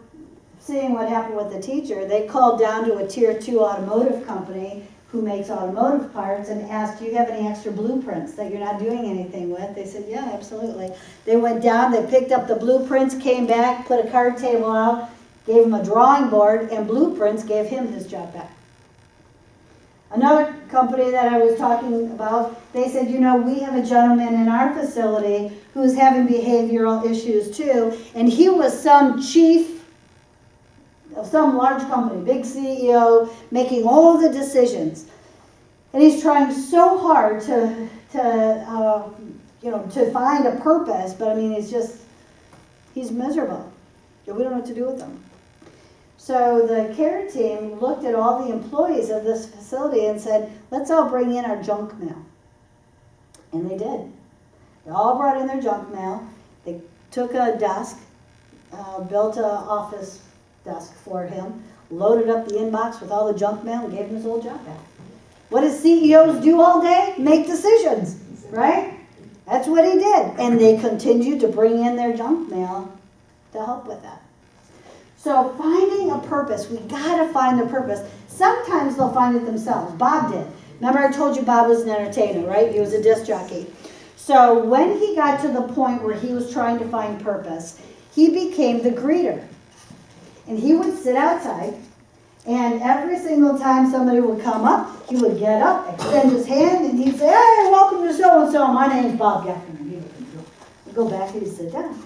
seeing what happened with the teacher, they called down to a tier 2 automotive company who makes automotive parts and asked, do you have any extra blueprints that you're not doing anything with? They said, yeah, absolutely. They went down, they picked up the blueprints, came back, put a card table out, gave him a drawing board, and blueprints gave him his job back. Another company that I was talking about, they said, you know, we have a gentleman in our facility who's having behavioral issues too, and he was some chief of some large company, big CEO, making all the decisions. And he's trying so hard to find a purpose, but I mean, he's miserable. We don't know what to do with him. So the care team looked at all the employees of this facility and said, let's all bring in our junk mail. And they did. They all brought in their junk mail. They took a desk, built an office desk for him, loaded up the inbox with all the junk mail, and gave him his old job back. What does CEOs do all day? Make decisions, right? That's what he did. And they continued to bring in their junk mail to help with that. So finding a purpose, we gotta find the purpose. Sometimes they'll find it themselves. Bob did. Remember I told you Bob was an entertainer, right? He was a disc jockey. So when he got to the point where he was trying to find purpose, he became the greeter. And he would sit outside, and every single time somebody would come up, he would get up, extend his hand, and he'd say, hey, welcome to so-and-so, my name's Bob Gafner. And he would go back and he'd sit down.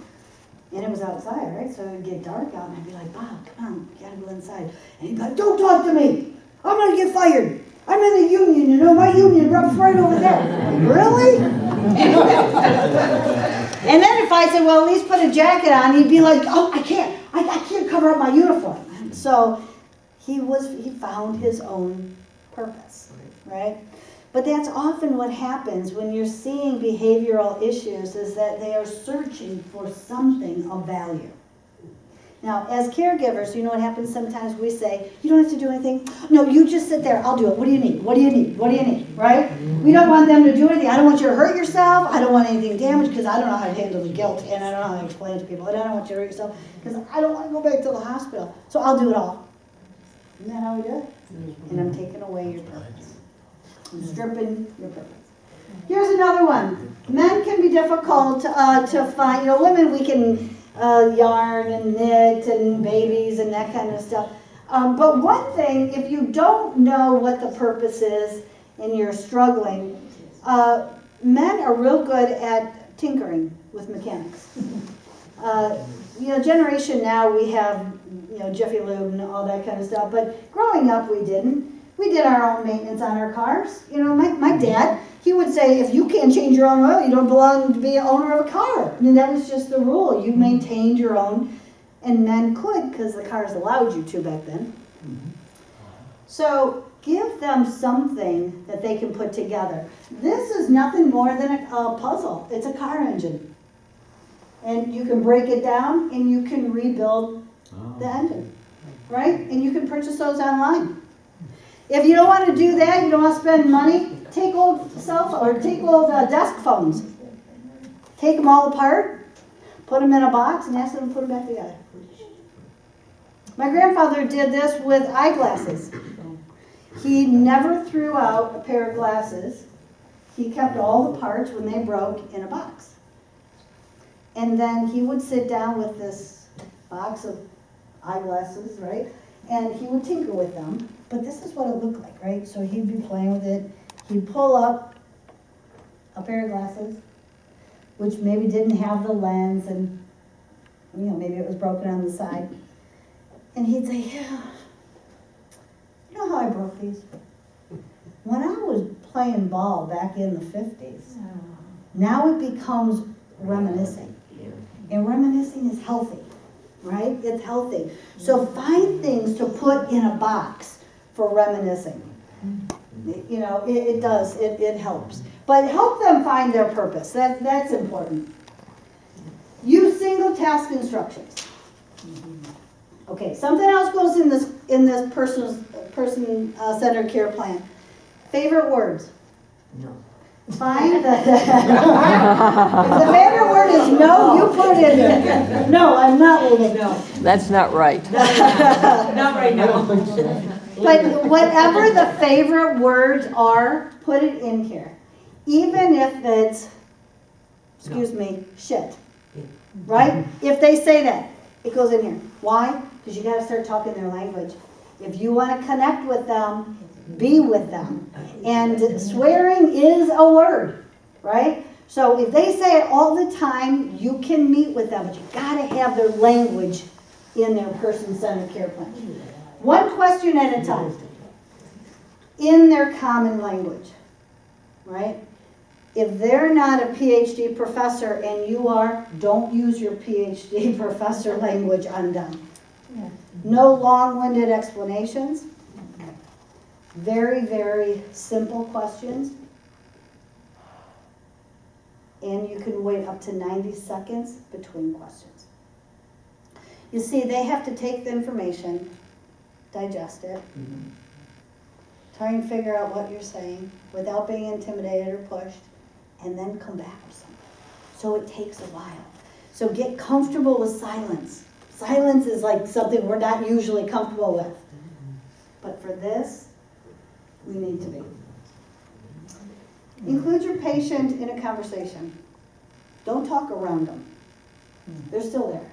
And it was outside, right? So it would get dark out, and I'd be like, Bob, come on, you gotta go inside. And he'd be like, don't talk to me. I'm gonna get fired. I'm in the union, you know, my union rubs right over there. Like, really? And then if I said, well, at least put a jacket on, he'd be like, oh, I can't cover up my uniform. And so he found his own purpose, right? But that's often what happens when you're seeing behavioral issues, is that they are searching for something of value. Now, as caregivers, you know what happens sometimes? We say, you don't have to do anything. No, you just sit there. I'll do it. What do you need? What do you need? What do you need? Right? We don't want them to do anything. I don't want you to hurt yourself. I don't want anything damaged because I don't know how to handle the guilt, and I don't know how to explain it to people. And I don't want you to hurt yourself because I don't want to go back to the hospital. So I'll do it all. Isn't that how we do it? And I'm taking away your purpose. I'm stripping your purpose. Here's another one. Men can be difficult to find. You know, women, we can yarn and knit and babies and that kind of stuff. But one thing, if you don't know what the purpose is and you're struggling, men are real good at tinkering with mechanics. You know, generation now we have, you know, Jiffy Lube and all that kind of stuff, but growing up we didn't. We did our own maintenance on our cars. You know, my dad, he would say, if you can't change your own oil, you don't belong to be an owner of a car. I mean, that was just the rule. You maintained your own, and men could because the cars allowed you to back then. So give them something that they can put together. This is nothing more than a puzzle. It's a car engine. And you can break it down and you can rebuild the engine, right? And you can purchase those online. If you don't want to do that, you don't want to spend money, take old desk phones. Take them all apart, put them in a box, and ask them to put them back together. My grandfather did this with eyeglasses. He never threw out a pair of glasses. He kept all the parts when they broke in a box. And then he would sit down with this box of eyeglasses, right? And he would tinker with them. But this is what it looked like, right? So he'd be playing with it. He'd pull up a pair of glasses, which maybe didn't have the lens, and you know, maybe it was broken on the side. And he'd say, yeah, you know how I broke these? When I was playing ball back in the 50s, now it becomes reminiscing. And reminiscing is healthy, right? It's healthy. So find things to put in a box for reminiscing. You know, it does, it helps. But help them find their purpose. That's important. Use single task instructions. Okay, something else goes in this person-centered care plan. Favorite words. No. Fine. If the favorite word is no, you put it in there. No, I'm not leaving. No, That's not right. not right now. But whatever the favorite words are, put it in here. Even if it's, excuse me, shit. Right? If they say that, it goes in here. Why? Because you got to start talking their language. If you want to connect with them, be with them. And swearing is a word, right? So if they say it all the time, you can meet with them, but you got to have their language in their person-centered care plan. One question at a time, in their common language, right? If they're not a PhD professor and you are, don't use your PhD professor language. I'm done. No long-winded explanations. Very, very simple questions. And you can wait up to 90 seconds between questions. You see, they have to take the information, digest it, try and figure out what you're saying without being intimidated or pushed, and then come back with something. So it takes a while. So get comfortable with silence. Silence is like something we're not usually comfortable with. But for this, we need to be. Include your patient in a conversation. Don't talk around them. They're still there.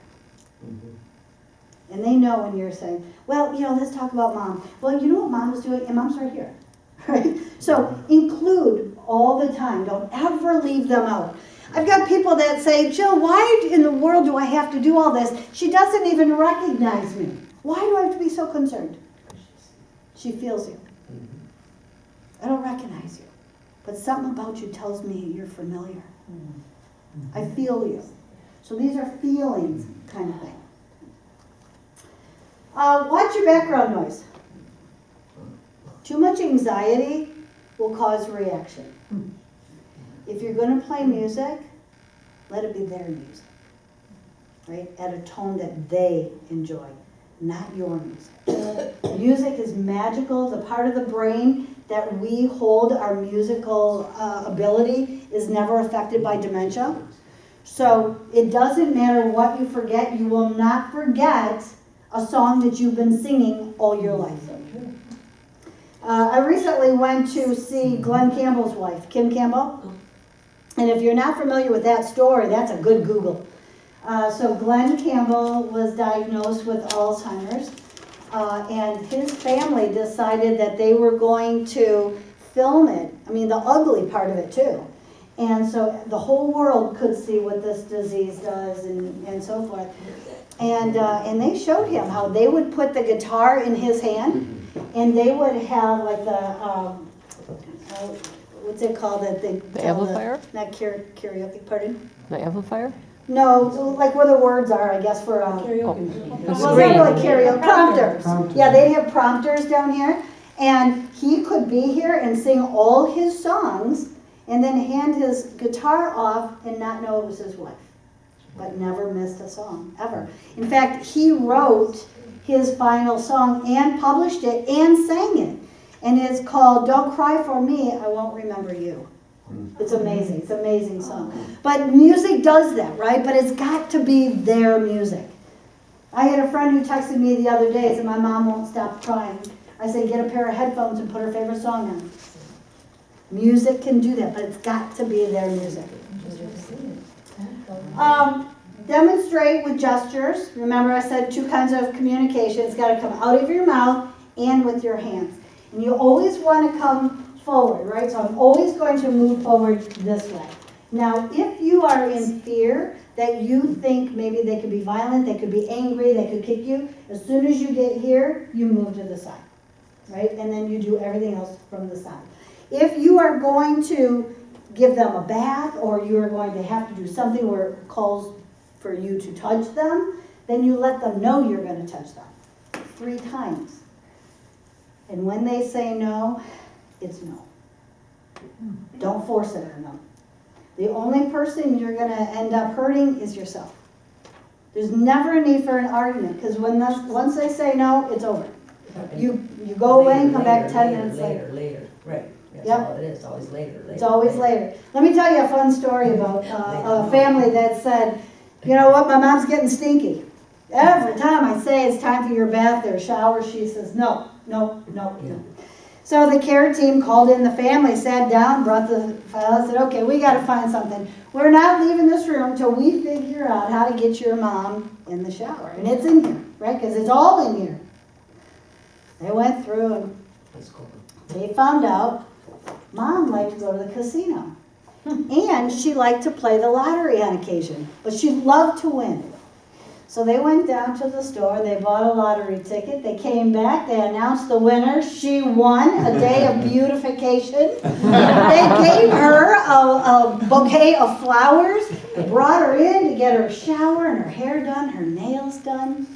And they know when you're saying, well, let's talk about mom. Well, you know what mom was doing? And mom's right here. Right? So include all the time. Don't ever leave them out. I've got people that say, Jill, why in the world do I have to do all this? She doesn't even recognize me. Why do I have to be so concerned? She feels you. I don't recognize you. But something about you tells me you're familiar. I feel you. So these are feelings kind of thing. Watch your background noise. Too much anxiety will cause reaction. If you're going to play music, let it be their music. Right? At a tone that they enjoy, not your music. Music is magical. The part of the brain that we hold our musical ability is never affected by dementia. So it doesn't matter what you forget. You will not forget a song that you've been singing all your life. I recently went to see Glenn Campbell's wife, Kim Campbell. And if you're not familiar with that story, that's a good Google. So Glenn Campbell was diagnosed with Alzheimer's. And his family decided that they were going to film it. I mean, the ugly part of it too. And so the whole world could see what this disease does and so forth. And they showed him how they would put the guitar in his hand, and they would have like the, what's it called? The amplifier? Not karaoke, pardon? The amplifier? No, like where the words are, I guess, for Karaoke. The well, it's screen. not really karaoke. Prompters. Yeah, they'd have prompters down here. And he could be here and sing all his songs and then hand his guitar off and not know it was his wife. But never missed a song, ever. In fact, he wrote his final song and published it and sang it. And it's called Don't Cry For Me, I Won't Remember You. It's amazing. It's an amazing song. But music does that, right? But it's got to be their music. I had a friend who texted me the other day and said, my mom won't stop crying. I said, get a pair of headphones and put her favorite song on. Music can do that, but it's got to be their music. Demonstrate with gestures. Remember I said 2 kinds of communication. It's got to come out of your mouth and with your hands. And you always want to come forward, right? So I'm always going to move forward this way. Now, if you are in fear that you think maybe they could be violent, they could be angry, they could kick you, as soon as you get here, you move to the side, right? And then you do everything else from the side. If you are going to give them a bath or you are going to have to do something where it calls for you to touch them, then you let them know you're going to touch them 3 times. And when they say no, it's no. Don't force it on them. The only person you're going to end up hurting is yourself. There's never a need for an argument, because once they say no, it's over. You go away and come back 10 minutes later. Later, right. That's Yep. all it is, always later. It's always later. Let me tell you a fun story about a family that said, you know what, my mom's getting stinky. Every time I say it's time for your bath or shower, she says, no. So the care team called in the family, sat down, brought the file, said, okay, we got to find something. We're not leaving this room until we figure out how to get your mom in the shower. And it's in here, right? Because it's all in here. They went through and That's cool. they found out Mom liked to go to the casino. And she liked to play the lottery on occasion. But she loved to win. So they went down to the store, they bought a lottery ticket, they came back, they announced the winner. She won a day of beautification. They gave her a bouquet of flowers, brought her in to get her shower and her hair done, her nails done.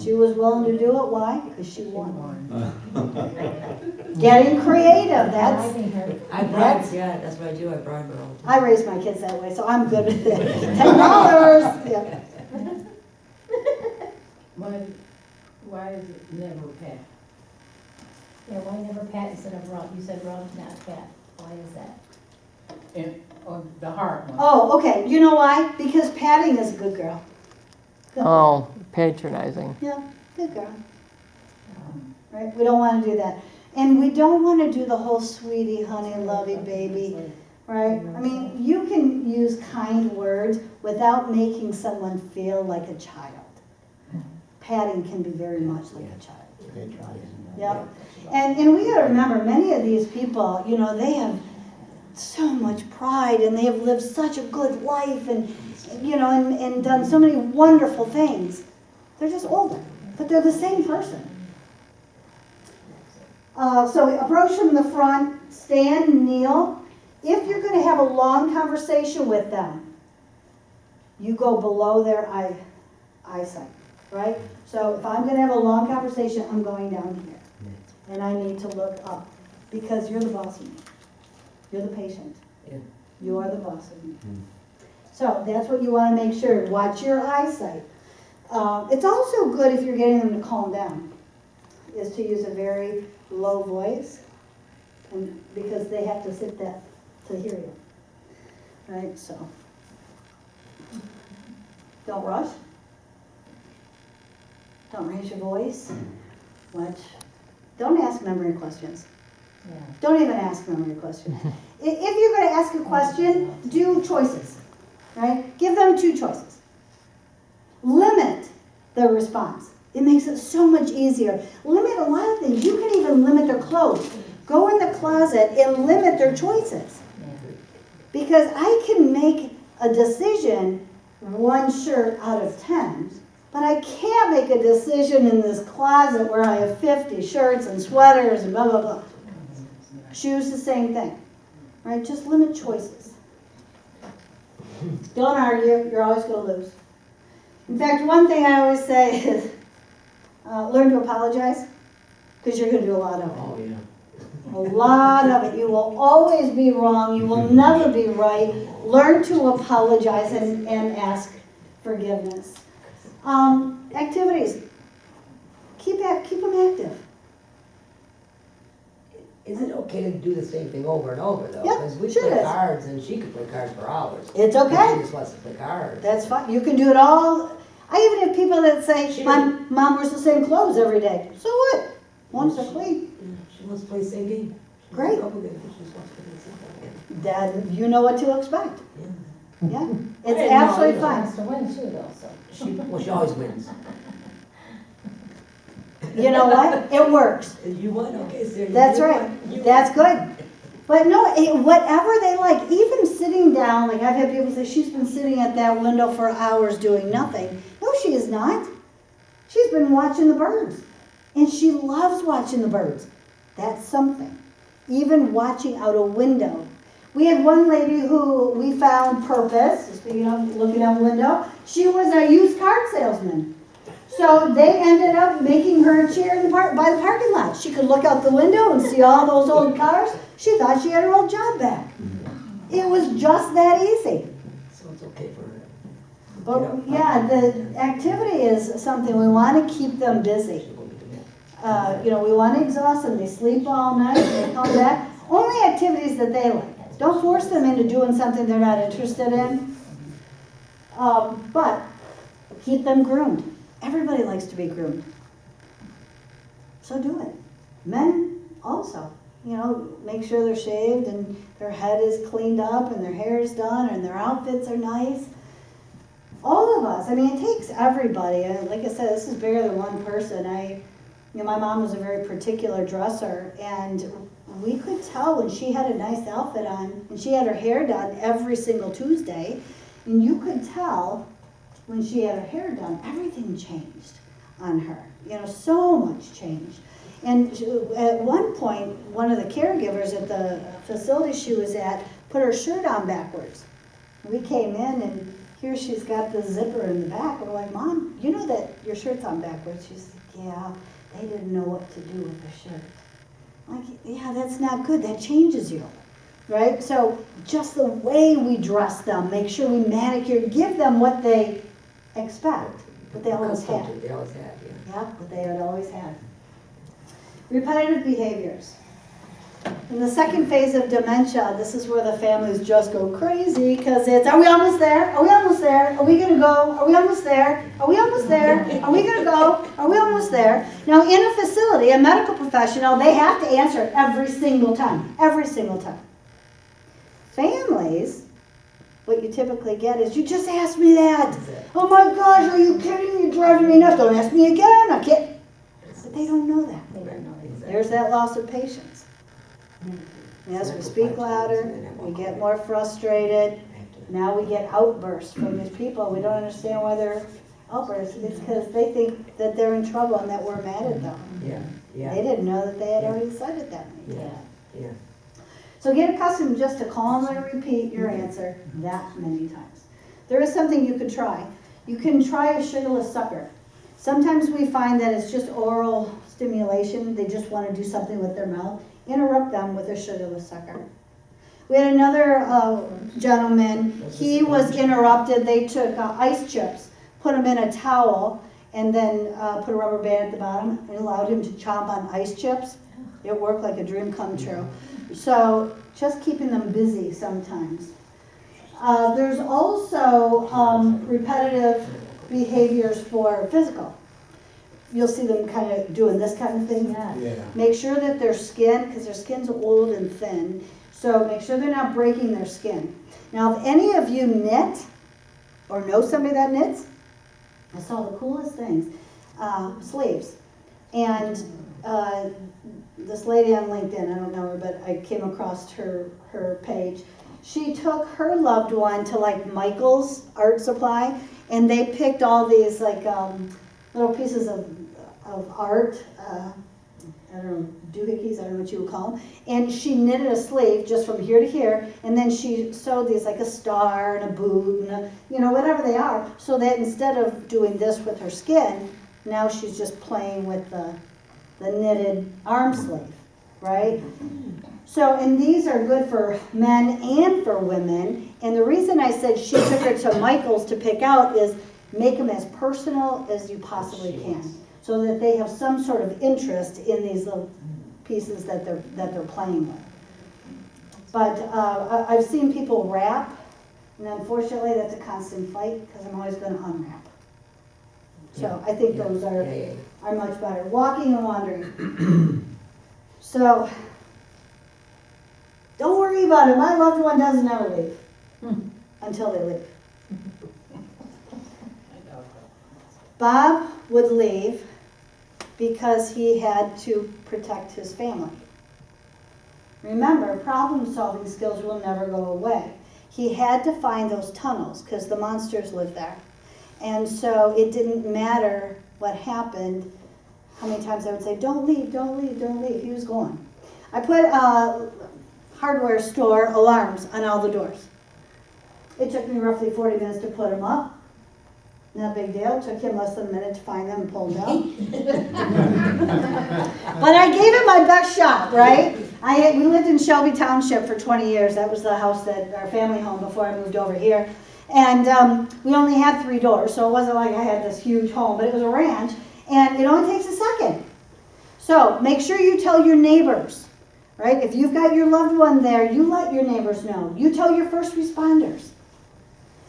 She was willing to do it. Why? Because she won. Getting creative, that's... I bribe, yeah, that's what I do, I bribe her all the time. I raised my kids that way, so I'm good with it. $10. Yeah. Why is it never pat? Yeah, why never pat instead of rub? You said rub, not pat. Why is that? And, or the hard one? Oh, okay. You know why? Because patting is a good girl. Good girl. Oh, patronizing. Yeah, good girl. Right? We don't want to do that. And we don't want to do the whole sweetie, honey, lovey, baby. Right? I mean, you can use kind words without making someone feel like a child. Patting can be very much like a child. Yep. And we got to remember, many of these people, you know, they have so much pride and they have lived such a good life and you know, and done so many wonderful things. They're just older, but they're the same person. So approach from the front, stand, kneel. If you're going to have a long conversation with them, you go below their eyesight, right? So if I'm going to have a long conversation, I'm going down here. And I need to look up because you're the boss of me. You're the patient. Yeah. You are the boss of me. So that's what you want to make sure. Watch your eyesight. It's also good if you're getting them to calm down, is to use a very low voice, and because they have to sit that to hear you. Right? So don't rush. Don't raise your voice. Watch. Don't ask memory questions. Yeah. Don't even ask memory questions. If you're going to ask a question, do choices. Right? Give them 2 choices. Limit their response. It makes it so much easier. Limit a lot of things. You can even limit their clothes. Go in the closet and limit their choices. Because I can make a decision 1 shirt out of 10, but I can't make a decision in this closet where I have 50 shirts and sweaters and blah, blah, blah. Shoes, the same thing. Right? Just limit choices. Don't argue. You're always going to lose. In fact, one thing I always say is learn to apologize, because you're going to do a lot of it. Oh, yeah. A lot of it. You will always be wrong. You will never be right. Learn to apologize and ask forgiveness. Activities. Keep them active. Is it okay to do the same thing over and over, though? Yeah, Because we sure play is. cards, and she could play cards for hours. It's She okay. just wants to play cards. That's fine. You can do it all. I even have people that say, Mom wears the same clothes every day. So what? Once they're clean. She wants to play the same game. She Great. wants to play the game. She just wants to play the same game. Then you know what to expect. Yeah. Yeah. I It's didn't know absolutely he fine. wants to win too, though, so. She always wins. You know what? It works. You won? Okay, so That's you right. won. You That's won. good. But no, whatever they like, even sitting down, like I've had people say, she's been sitting at that window for hours doing nothing. No, she is not. She's been watching the birds. And she loves watching the birds. That's something. Even watching out a window. We had one lady who we found purpose, speaking of looking out a window. She was a used car salesman. So they ended up making her a chair in by the parking lot. She could look out the window and see all those old cars. She thought she had her old job back. It was just that easy. So it's okay for her. But yeah, the activity is something, we want to keep them busy. You know, we want to exhaust them, they sleep all night, they come back. Only activities that they like. Don't force them into doing something they're not interested in. But keep them groomed. Everybody likes to be groomed. So do it. Men also. You know, make sure they're shaved and their head is cleaned up and their hair is done and their outfits are nice. All of us. I mean, it takes everybody. And like I said, this is bigger than one person. You know, my mom was a very particular dresser, and we could tell when she had a nice outfit on, and she had her hair done every single Tuesday, and you could tell when she had her hair done, everything changed on her. You know, so much changed. And at one point, one of the caregivers at the facility she was at put her shirt on backwards. We came in, and here she's got the zipper in the back. And we're like, Mom, you know that your shirt's on backwards? She's like, yeah, they didn't know what to do with their shirt. I'm like, yeah, that's not good. That changes you, right? So just the way we dress them, make sure we manicure, give them what they expect, what they always had. They always had, yeah. Yeah, what they had always had. Repetitive behaviors. In the second phase of dementia, this is where the families just go crazy because it's, are we almost there? Are we almost there? Are we going to go? Are we almost there? Are we almost there? Are we going to go? Are we almost there? Now, in a facility, a medical professional, they have to answer it every single time. Every single time. Families, what you typically get is, you just asked me that. Oh my gosh, are you kidding me? You're driving me nuts. Don't ask me again. I can't. But they don't know that. They don't know. There's that loss of patience. And as we speak louder, we get more frustrated. Now we get outbursts from these people. We don't understand why they're outbursts. It's because they think that they're in trouble and that we're mad at them. Yeah, They didn't know that they had already said it that many times. yeah. So get accustomed just to calmly repeat your answer that many times. There is something you could try. You can try a sugarless sucker. Sometimes we find that it's just oral stimulation. They just want to do something with their mouth. Interrupt them with a sugarless sucker. We had another gentleman. He was interrupted. They took ice chips, put them in a towel, and then put a rubber band at the bottom and allowed him to chomp on ice chips. It worked like a dream come true. So just keeping them busy sometimes. There's also repetitive behaviors for physical. You'll see them kind of doing this kind of thing. Yeah. Make sure that their skin, because their skin's old and thin, so make sure they're not breaking their skin. Now, if any of you knit or know somebody that knits, I saw the coolest things. Sleeves. And this lady on LinkedIn, I don't know her, but I came across her page. She took her loved one to like Michael's art supply, and they picked all these like little pieces of art, I don't know, doohickeys, I don't know what you would call them, and she knitted a sleeve just from here to here, and then she sewed these like a star and a boot and a, you know, whatever they are, so that instead of doing this with her skin, now she's just playing with the knitted arm sleeve, right? So, and these are good for men and for women, and the reason I said she took her to Michael's to pick out is make them as personal as you possibly can, so that they have some sort of interest in these little pieces that they're playing with. But I've seen people wrap, and unfortunately that's a constant fight because I'm always going to unwrap. So I think those are much better. Walking and wandering. So don't worry about it. My loved one doesn't ever leave until they leave. Bob would leave because he had to protect his family. Remember, problem-solving skills will never go away. He had to find those tunnels because the monsters lived there. And so it didn't matter what happened, how many times I would say, don't leave, don't leave, don't leave. He was gone. I put hardware store alarms on all the doors. It took me roughly 40 minutes to put them up. Not a big deal. It took him less than a minute to find them and pull them down. But I gave it my best shot, right? We lived in Shelby Township for 20 years. That was the house that, our family home before I moved over here. And we only had 3 doors, so it wasn't like I had this huge home, but it was a ranch, and it only takes a second. So make sure you tell your neighbors, right? If you've got your loved one there, you let your neighbors know. You tell your first responders.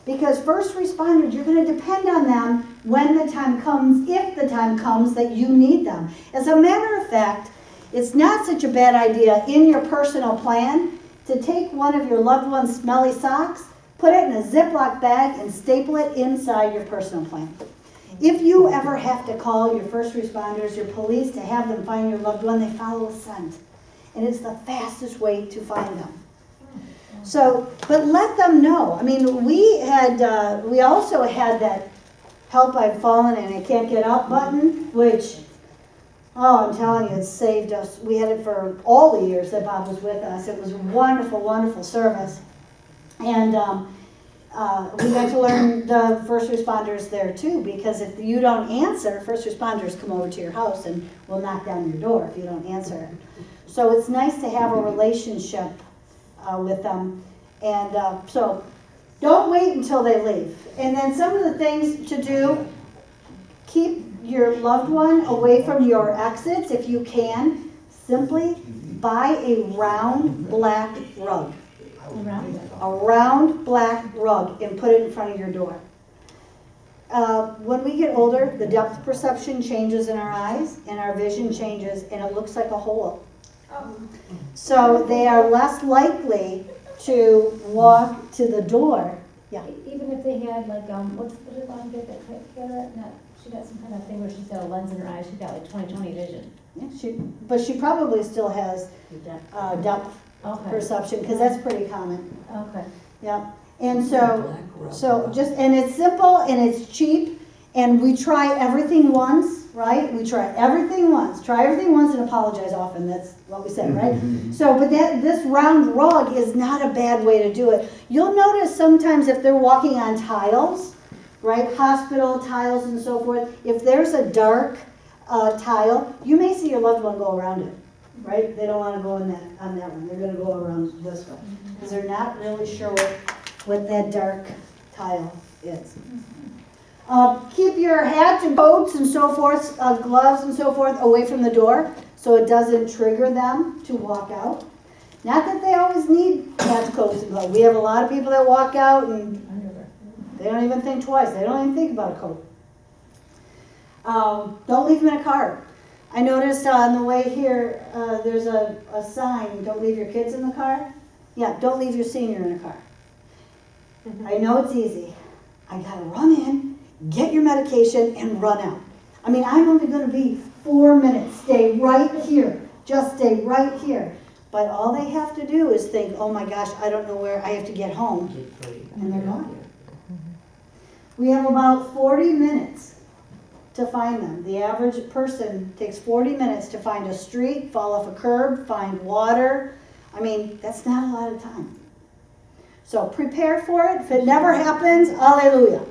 Because first responders, you're going to depend on them when the time comes, if the time comes that you need them. As a matter of fact, it's not such a bad idea in your personal plan to take one of your loved one's smelly socks, put it in a Ziploc bag, and staple it inside your personal plan. If you ever have to call your first responders, your police, to have them find your loved one, they follow a scent. And it's the fastest way to find them. So, but let them know. I mean, we also had that help I've fallen and I can't get up button, which, oh, I'm telling you, it saved us. We had it for all the years that Bob was with us. It was a wonderful, wonderful service. And we got to learn the first responders there too, because if you don't answer, first responders come over to your house and will knock down your door if you don't answer. So it's nice to have a relationship with them. And so don't wait until they leave. And then some of the things to do, keep your loved one away from your exits if you can. Simply buy a round black rug. A round black rug and put it in front of your door. When we get older, the depth perception changes in our eyes and our vision changes and it looks like a hole. So they are less likely to walk to the door. Yeah. Even if they had like, what did Mom get that cataract? No, she got some kind of thing where she's got a lens in her eye. She's got like 20/20 vision. Yeah, but she probably still has depth perception because that's pretty common. Okay. Yeah. And so just, and it's simple and it's cheap and we try everything once, right? We try everything once. Try everything once and apologize often. That's what we said, right? So, but this round rug is not a bad way to do it. You'll notice sometimes if they're walking on tiles, right? Hospital tiles and so forth. If there's a dark tile, you may see your loved one go around it, right? They don't want to go on that one. They're going to go around this one because they're not really sure what that dark tile is. Keep your hats and coats and so forth, gloves and so forth, away from the door so it doesn't trigger them to walk out. Not that they always need hats, coats, and gloves. We have a lot of people that walk out and they don't even think twice. They don't even think about a coat. Don't leave them in a car. I noticed on the way here, there's a sign, don't leave your kids in the car. Yeah, don't leave your senior in a car. I know it's easy. I gotta run in, get your medication, and run out. I mean, I'm only gonna be 4 minutes. Stay right here. Just stay right here. But all they have to do is think, oh my gosh, I don't know where I have to get home. And they're gone. We have about 40 minutes to find them. The average person takes 40 minutes to find a street, fall off a curb, find water. I mean, that's not a lot of time. So prepare for it. If it never happens, hallelujah.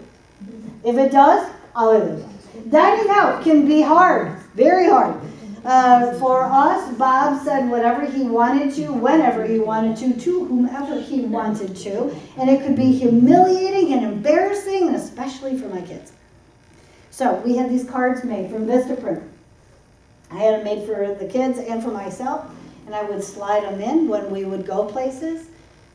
If it does, hallelujah. Dining out can be hard, very hard. For us, Bob said whatever he wanted to, whenever he wanted to whomever he wanted to. And it could be humiliating and embarrassing, and especially for my kids. So we had these cards made from Vistaprint. I had them made for the kids and for myself. And I would slide them in when we would go places.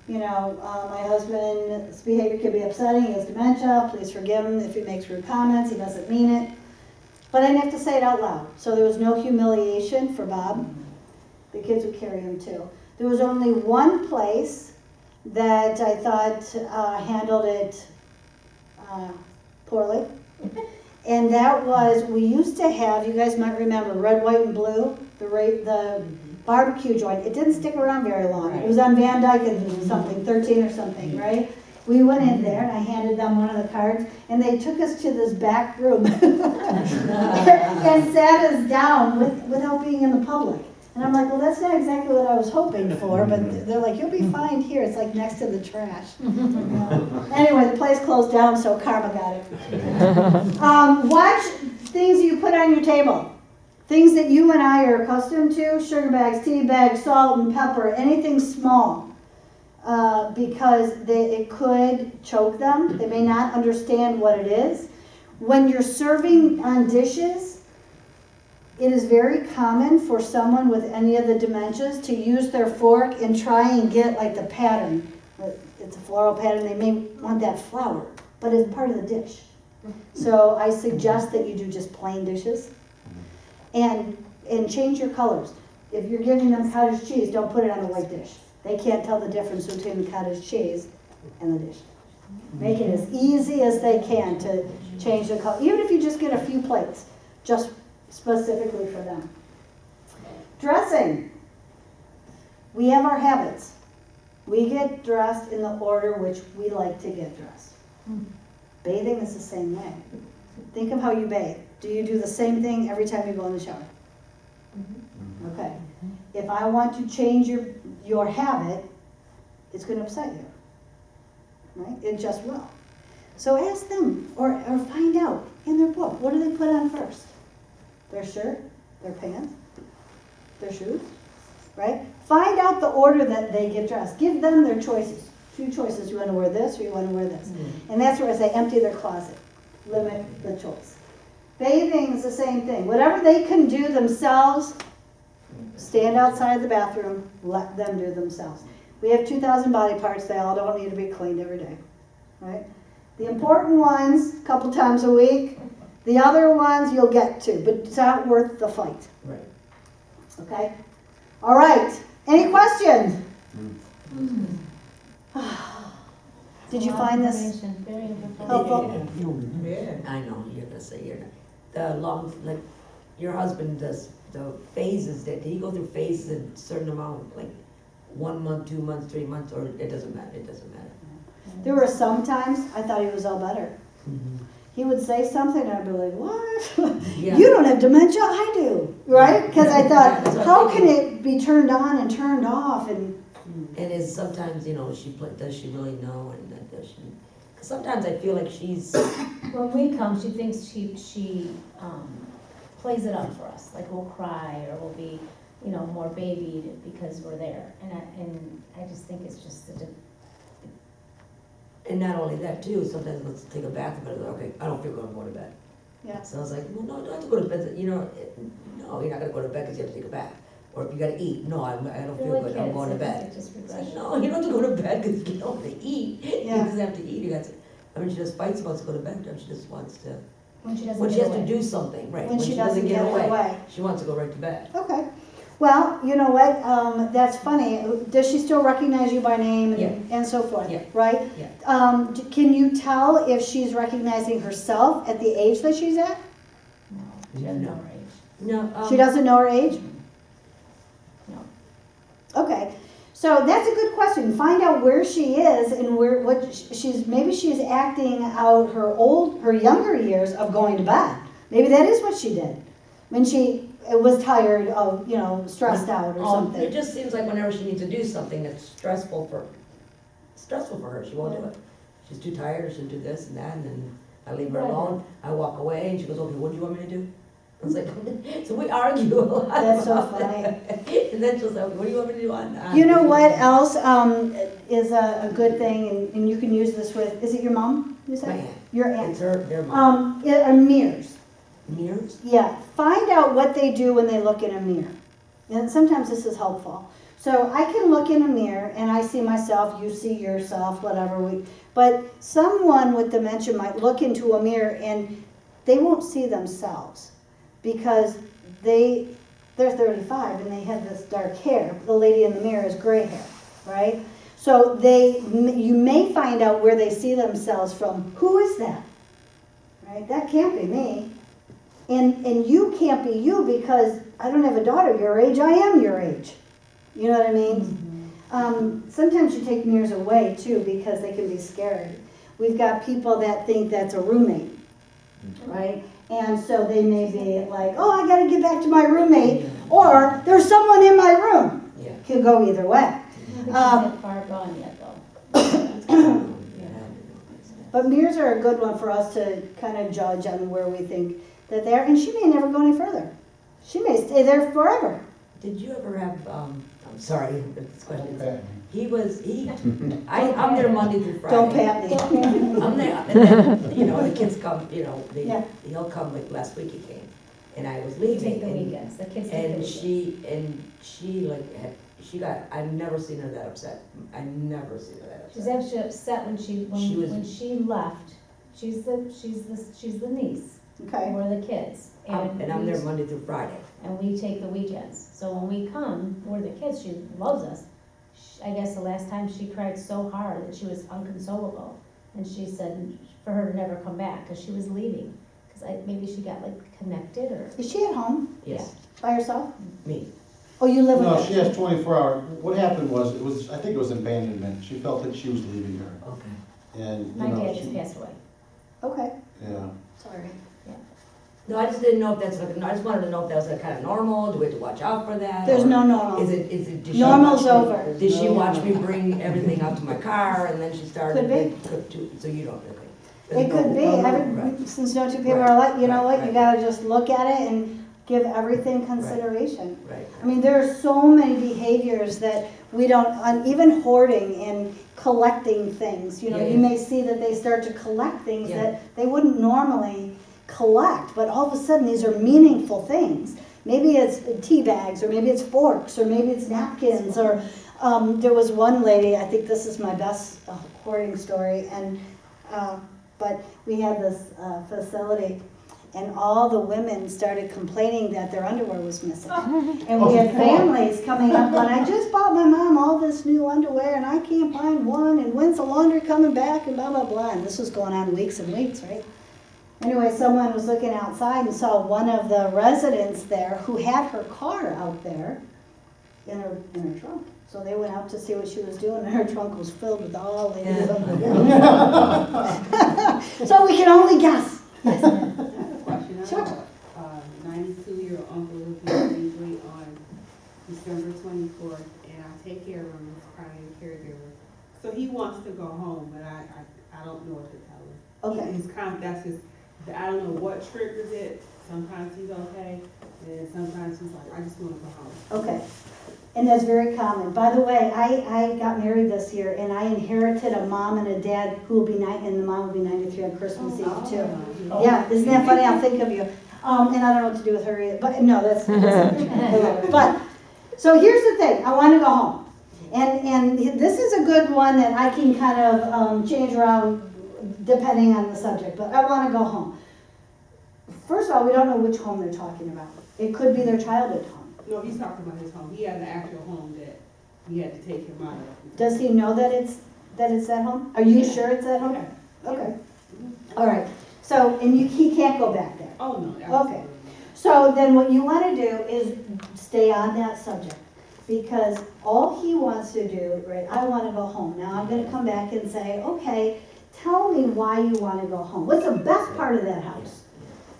You know, my husband's behavior can be upsetting. He has dementia. Please forgive him if he makes rude comments. He doesn't mean it. But I didn't have to say it out loud. So there was no humiliation for Bob. The kids would carry him too. There was only one place that I thought handled it poorly. And that was, we used to have, you guys might remember, red, white, and blue, the barbecue joint. It didn't stick around very long. It was on Van Dyke and something, 13 or something, right? We went in there and I handed them one of the cards and they took us to this back room and sat us down without being in the public. And I'm like, well, that's not exactly what I was hoping for, but they're like, you'll be fine here. It's like next to the trash. Anyway, the place closed down, so karma got it. Watch things you put on your table. Things that you and I are accustomed to, sugar bags, tea bags, salt and pepper, anything small. because it could choke them. They may not understand what it is. When you're serving on dishes, it is very common for someone with any of the dementias to use their fork and try and get like the pattern. It's a floral pattern. They may want that flower, but it's part of the dish. So I suggest that you do just plain dishes and change your colors. If you're giving them cottage cheese, don't put it on a white dish. They can't tell the difference between the cottage cheese and the dish. Make it as easy as they can to change the color. Even if you just get a few plates, just specifically for them. Dressing. We have our habits. We get dressed in the order which we like to get dressed. Bathing is the same way. Think of how you bathe. Do you do the same thing every time you go in the shower? Okay. If I want to change your habit, it's going to upset you. Right? It just will. So ask them or find out in their book, what do they put on first? Their shirt, their pants, their shoes, right? Find out the order that they get dressed. Give them their choices. 2 choices. You want to wear this or you want to wear this. And that's where I say empty their closet. Limit the choice. Bathing is the same thing. Whatever they can do themselves, stand outside the bathroom, let them do themselves. We have 2,000 body parts. They all don't need to be cleaned every day, right? The important ones, a couple times a week. The other ones you'll get to, but it's not worth the fight. Right. Okay? All right. Any questions? Did you find this Very informative. helpful? Yeah. I know, you're gonna say you're not. The long, like, your husband does the phases, did he go through phases in a certain amount, like 1 month, 2 months, 3 months, or it doesn't matter, it doesn't matter? There were some times I thought he was all better. He would say something and I'd be like, what? Yeah. You don't have dementia, I do. Right? Because I thought, That's what how I'm can it be turned on and turned off? And And is sometimes, you know, does she really know, and then does she, because sometimes I feel like she's, When we come, she thinks she plays it up for us, like we'll cry or we'll be, you know, more babied because we're there. And I just think it's just such a, and not only that too, sometimes let's take a bath, but okay, I don't feel good, I'm going to bed. yeah. So I was like, well, no, you don't have to go to bed, you know, no, you're not gonna go to bed because you have to take a bath. Or if you gotta eat, no, I don't they're feel like good, I'm kids, going to I bed. think it's just It's like, regression. no, you don't have to go to bed because you don't want to eat. You Yeah. just have to eat. You got to, I mean, she just fights about to go to bed, she just wants to, When she doesn't when she get has to away. do something, right. When she doesn't get away. She wants to go right to bed. Okay. Well, you know what? That's funny. Does she still recognize you by name and so forth? Yeah. Right? Yeah. Can you tell if she's recognizing herself at the age that she's at? No, she doesn't know her age. No. She doesn't know her age? No. Okay. So that's a good question. Find out where she is and maybe she's acting out her younger years of going to bed. Maybe that is what she did when she was tired of, stressed out or It something. just seems like whenever she needs to do something that's stressful for her, she won't do it. She's too tired, or she'll do this and that, and then I leave her Right. alone, I walk away, and she goes, okay, what do you want me to do? I was like, so we argue a lot. That's so about funny. it. And then she'll say, okay, what do you want me to do on? You know what else is a good thing, and you can use this with, is it your mom, you said? My aunt. Your aunt. It's their mom. Are mirrors. Mirrors? Yeah, find out what they do when they look in a mirror. And sometimes this is helpful. So I can look in a mirror and I see myself, you see yourself, whatever. But someone with dementia might look into a mirror and they won't see themselves because they're 35 and they have this dark hair. The lady in the mirror is gray hair, right? So you may find out where they see themselves from. Who is that? Right? That can't be me. And you can't be you because I don't have a daughter your age, I am your age. You know what I mean? Sometimes you take mirrors away too because they can be scary. We've got people that think that's a roommate, right? And so they may be like, oh, I gotta get back to my roommate, or there's someone in my room. Yeah. Could go either way. I don't think she's that far gone yet, though. But mirrors are a good one for us to kind of judge on where we think that they are, and she may never go any further. She may stay there forever. Did you ever have, I'm sorry, this question is, I'm there Monday through Friday. Don't pat me. I'm there, and then, you know, the kids come, you know, Yeah. he'll come, like last week he came, and I was We leaving. take the and- weekends, the kids take the And weekends. she like, I've never seen her that upset. I've never seen her that She was upset. actually upset when She was- when she left. She's the niece. Okay. We're the kids. And I'm we- there Monday through Friday. And we take the weekends. So when we come, we're the kids, she loves us. I guess the last time she cried so hard that she was unconsolable. And she said for her to never come back, cause she was leaving. Cause maybe she got like connected or, Is she at home Yes, by herself? me. Oh, you live with her? No, she has 24 hours. What happened was, I think it was abandonment. She felt that she was leaving her. Okay. And, you my know, dad just passed away. Okay, yeah. sorry. No, I just didn't know if that's like, no, I just wanted to know if that was like kind of normal. Do we have to watch out for that? There's or no normal. Is it, did she Normal's watch me- over. Did she watch me bring everything out to my car and then she started? Could be. So you don't really? It could be, Right. since no two people are alike, you know what, you Right. gotta just look at it and give everything consideration. Right. I mean, there are so many behaviors that we don't, even hoarding and collecting things, you know, Yeah, you yeah. may see that they start to collect things Yeah. that they wouldn't normally collect, but all of a sudden, these are meaningful things. Maybe it's tea bags, or maybe it's forks, or maybe it's napkins, or, there was one lady, I think this is my best hoarding story, and, but we had this, facility, and all the women started complaining that their underwear was missing. And we had families coming up going, I just bought my mom all this new underwear and I can't find one, and when's the laundry coming back, and blah, blah, blah. And this was going on weeks and weeks, right? Anyway, someone was looking outside and saw one of the residents there who had her car out there in her trunk. So they went out to see what she was doing, and her trunk was filled with all ladies' underwear. So we can only guess. I have a question. I Sure. have a 92-year-old uncle who passed away on December 24th, and I take care of him as primary caregiver. So he wants to go home, but I don't know what to tell him. Okay. That's his, I don't know what triggers it. Sometimes he's okay, and sometimes he's like, I just want to go home. Okay, and that's very common. By the way, I got married this year, and I inherited a mom and a dad who will be and the mom will be 93 on Christmas Eve too. Yeah, isn't that funny? I'll think of you. And I don't know what to do with her either, but no, that's but, so here's the thing, I want to go home. And this is a good one that I can kind of change around depending on the subject, but I want to go home. First of all, we don't know which home they're talking about. It could be their childhood home. No, he's talking about his home. He has an actual home that he had to take him out of. Does he know that it's that home? Are you sure it's that home? Yeah. Okay. All right. So, and he can't go back there. Oh, no, absolutely. Okay. So then what you want to do is stay on that subject, because all he wants to do, right, I want to go home. Now I'm going to come back and say, okay, tell me why you want to go home. What's the best part of that house?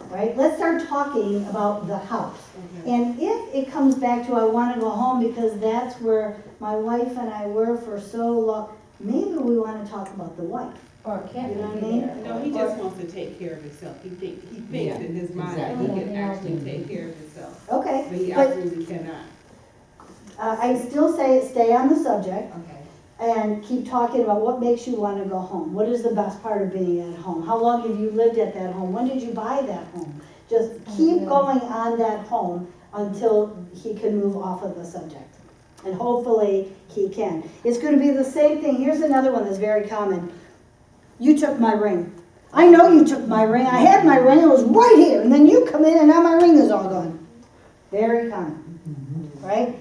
Right? Let's start talking about the house. Okay. And if it comes back to I want to go home because that's where my wife and I were for so long, maybe we want to talk about the wife. Or can't You know what I be mean? there. No, he just wants to take care of himself. He thinks in his mind that he can actually take care of himself, Okay. but he But absolutely cannot. I still say stay on the subject Okay. and keep talking about what makes you want to go home. What is the best part of being at home? How long have you lived at that home? When did you buy that home? Just keep going on that home until he can move off of the subject. And hopefully he can. It's going to be the same thing. Here's another one that's very common. You took my ring. I know you took my ring. I had my ring. It was right here. And then you come in and now my ring is all gone. Very common. Right?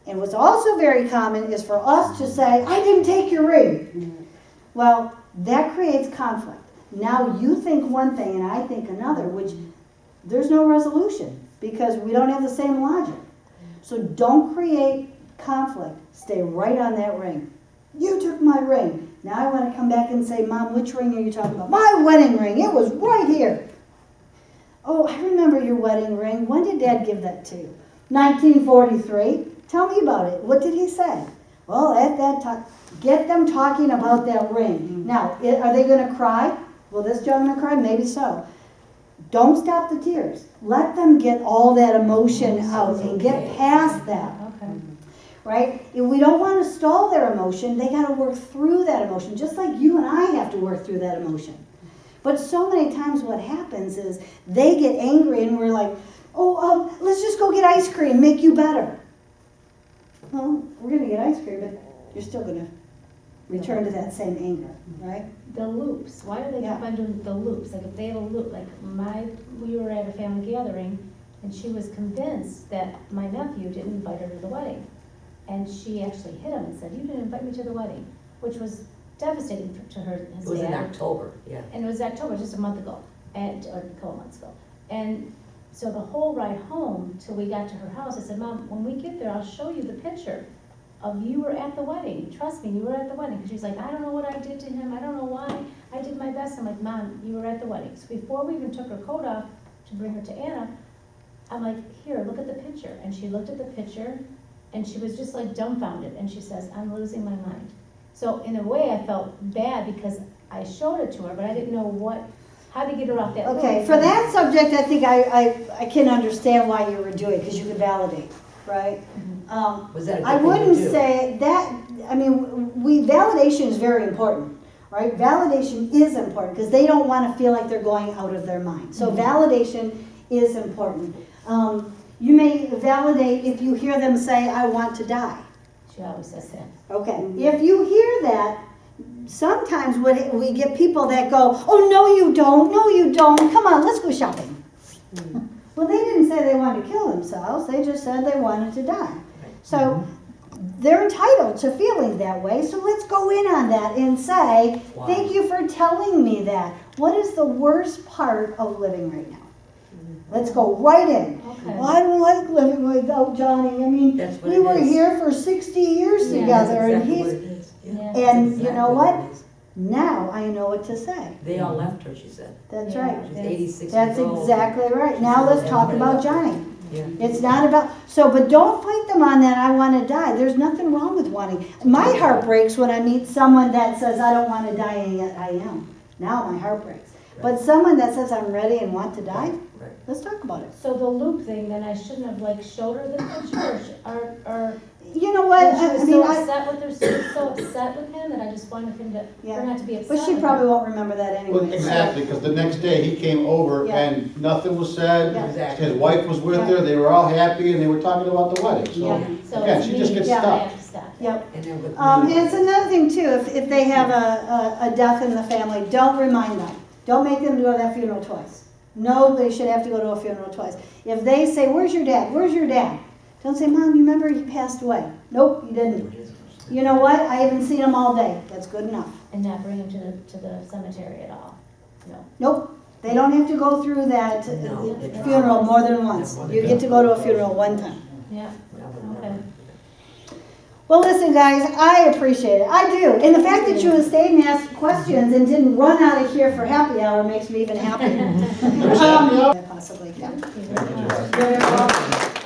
And what's also very common is for us to say, I didn't take your ring. Well, that creates conflict. Now you think one thing and I think another, which there's no resolution because we don't have the same logic. So don't create conflict. Stay right on that ring. You took my ring. Now I want to come back and say, Mom, which ring are you talking about? My wedding ring. It was right here. Oh, I remember your wedding ring. When did Dad give that to you? 1943. Tell me about it. What did he say? Well, at that time, get them talking about that ring. Now, are they going to cry? Will this gentleman cry? Maybe so. Don't stop the tears. Let them get all that emotion out and get past that. Okay. right? If we don't want to stall their emotion, they got to work through that emotion, just like you and I have to work through that emotion. But so many times what happens is they get angry and we're like, oh, let's just go get ice cream, make you better. Well, we're going to get ice cream, but you're still going to return to that same anger, right? The loops, why do they keep on doing the loops? Like if they have a loop, like we were at a family gathering and she was convinced that my nephew didn't invite her to the wedding. And she actually hit him and said, you didn't invite me to the wedding, which was devastating to her, his It was in dad. October, yeah. And it was October, just a month ago, or a couple months ago. And so the whole ride home till we got to her house, I said, Mom, when we get there, I'll show you the picture of you were at the wedding. Trust me, you were at the wedding. And she's like, I don't know what I did to him. I don't know why. I did my best. I'm like, Mom, you were at the wedding. So before we even took her coat off to bring her to Anna, I'm like, here, look at the picture. And she looked at the picture and she was just like dumbfounded. And she says, I'm losing my mind. So in a way, I felt bad because I showed it to her, but I didn't know how to get her off that loop. Okay, for that subject, I think I can understand why you were doing it, because you could validate, right? Was that a good I thing to wouldn't do? say that, I mean, validation is very important, right? Validation is important, because they don't want to feel like they're going out of their mind. So validation is important. You may validate if you hear them say, I want to die. She always says that. Okay, if you hear that, sometimes we get people that go, oh, no you don't, come on, let's go shopping. Well, they didn't say they wanted to kill themselves, they just said they wanted to die. So they're entitled to feeling that way, so let's go in on that and say, thank you for telling me that. What is the worst part of living right now? Let's go right in. Okay. Well, I don't like living without Johnny. I mean, That's what we it were is. here for 60 years Yeah, together, That's and exactly what he's, it is. Yeah. Yeah. That's and you exactly know what? it is. Now I know what to say. They all left her, she said. That's Yeah. right. She's 86 That's years old. exactly right. She Now said let's talk everybody about left her. Johnny. Yeah. It's not about, but don't fight them on that, I want to die. There's nothing wrong with wanting. My heart breaks when I meet someone that says, I don't want to die, and yet I am. Now my heart breaks. But someone that says, I'm ready and want to die, Right. let's talk about it. So the loop thing, then I shouldn't have showed her the picture, or You know what, she I was mean, so I, upset with her, she was so upset with him that I just wanted him to, her not to be upset. but she with probably him. won't remember that anyway. Well, exactly, because the next day he came over Yeah. and nothing was said. Yeah. Exactly. His wife was with her, they were all happy, and they were talking about the wedding, Yeah. so. So Again, it's she just me, gets I stuck. have to stop. Yep. And then with And me, it's another thing too, if they have a death in the family, don't remind them. Don't make them go to that funeral twice. Nobody should have to go to a funeral twice. If they say, where's your dad? Where's your dad? Don't say, Mom, you remember he passed away. Nope, he didn't. You know what? I haven't seen him all day. That's good enough. And not bring him to the cemetery at all. No. Nope. They don't have to go through that No. funeral more than once. You get to go to a funeral one time. Yeah, okay. Well, listen, guys, I appreciate it. I do. And the fact that you stayed and asked questions and didn't run out of here for happy hour makes me even happier. Possibly, yeah. Thank you very much. You're welcome.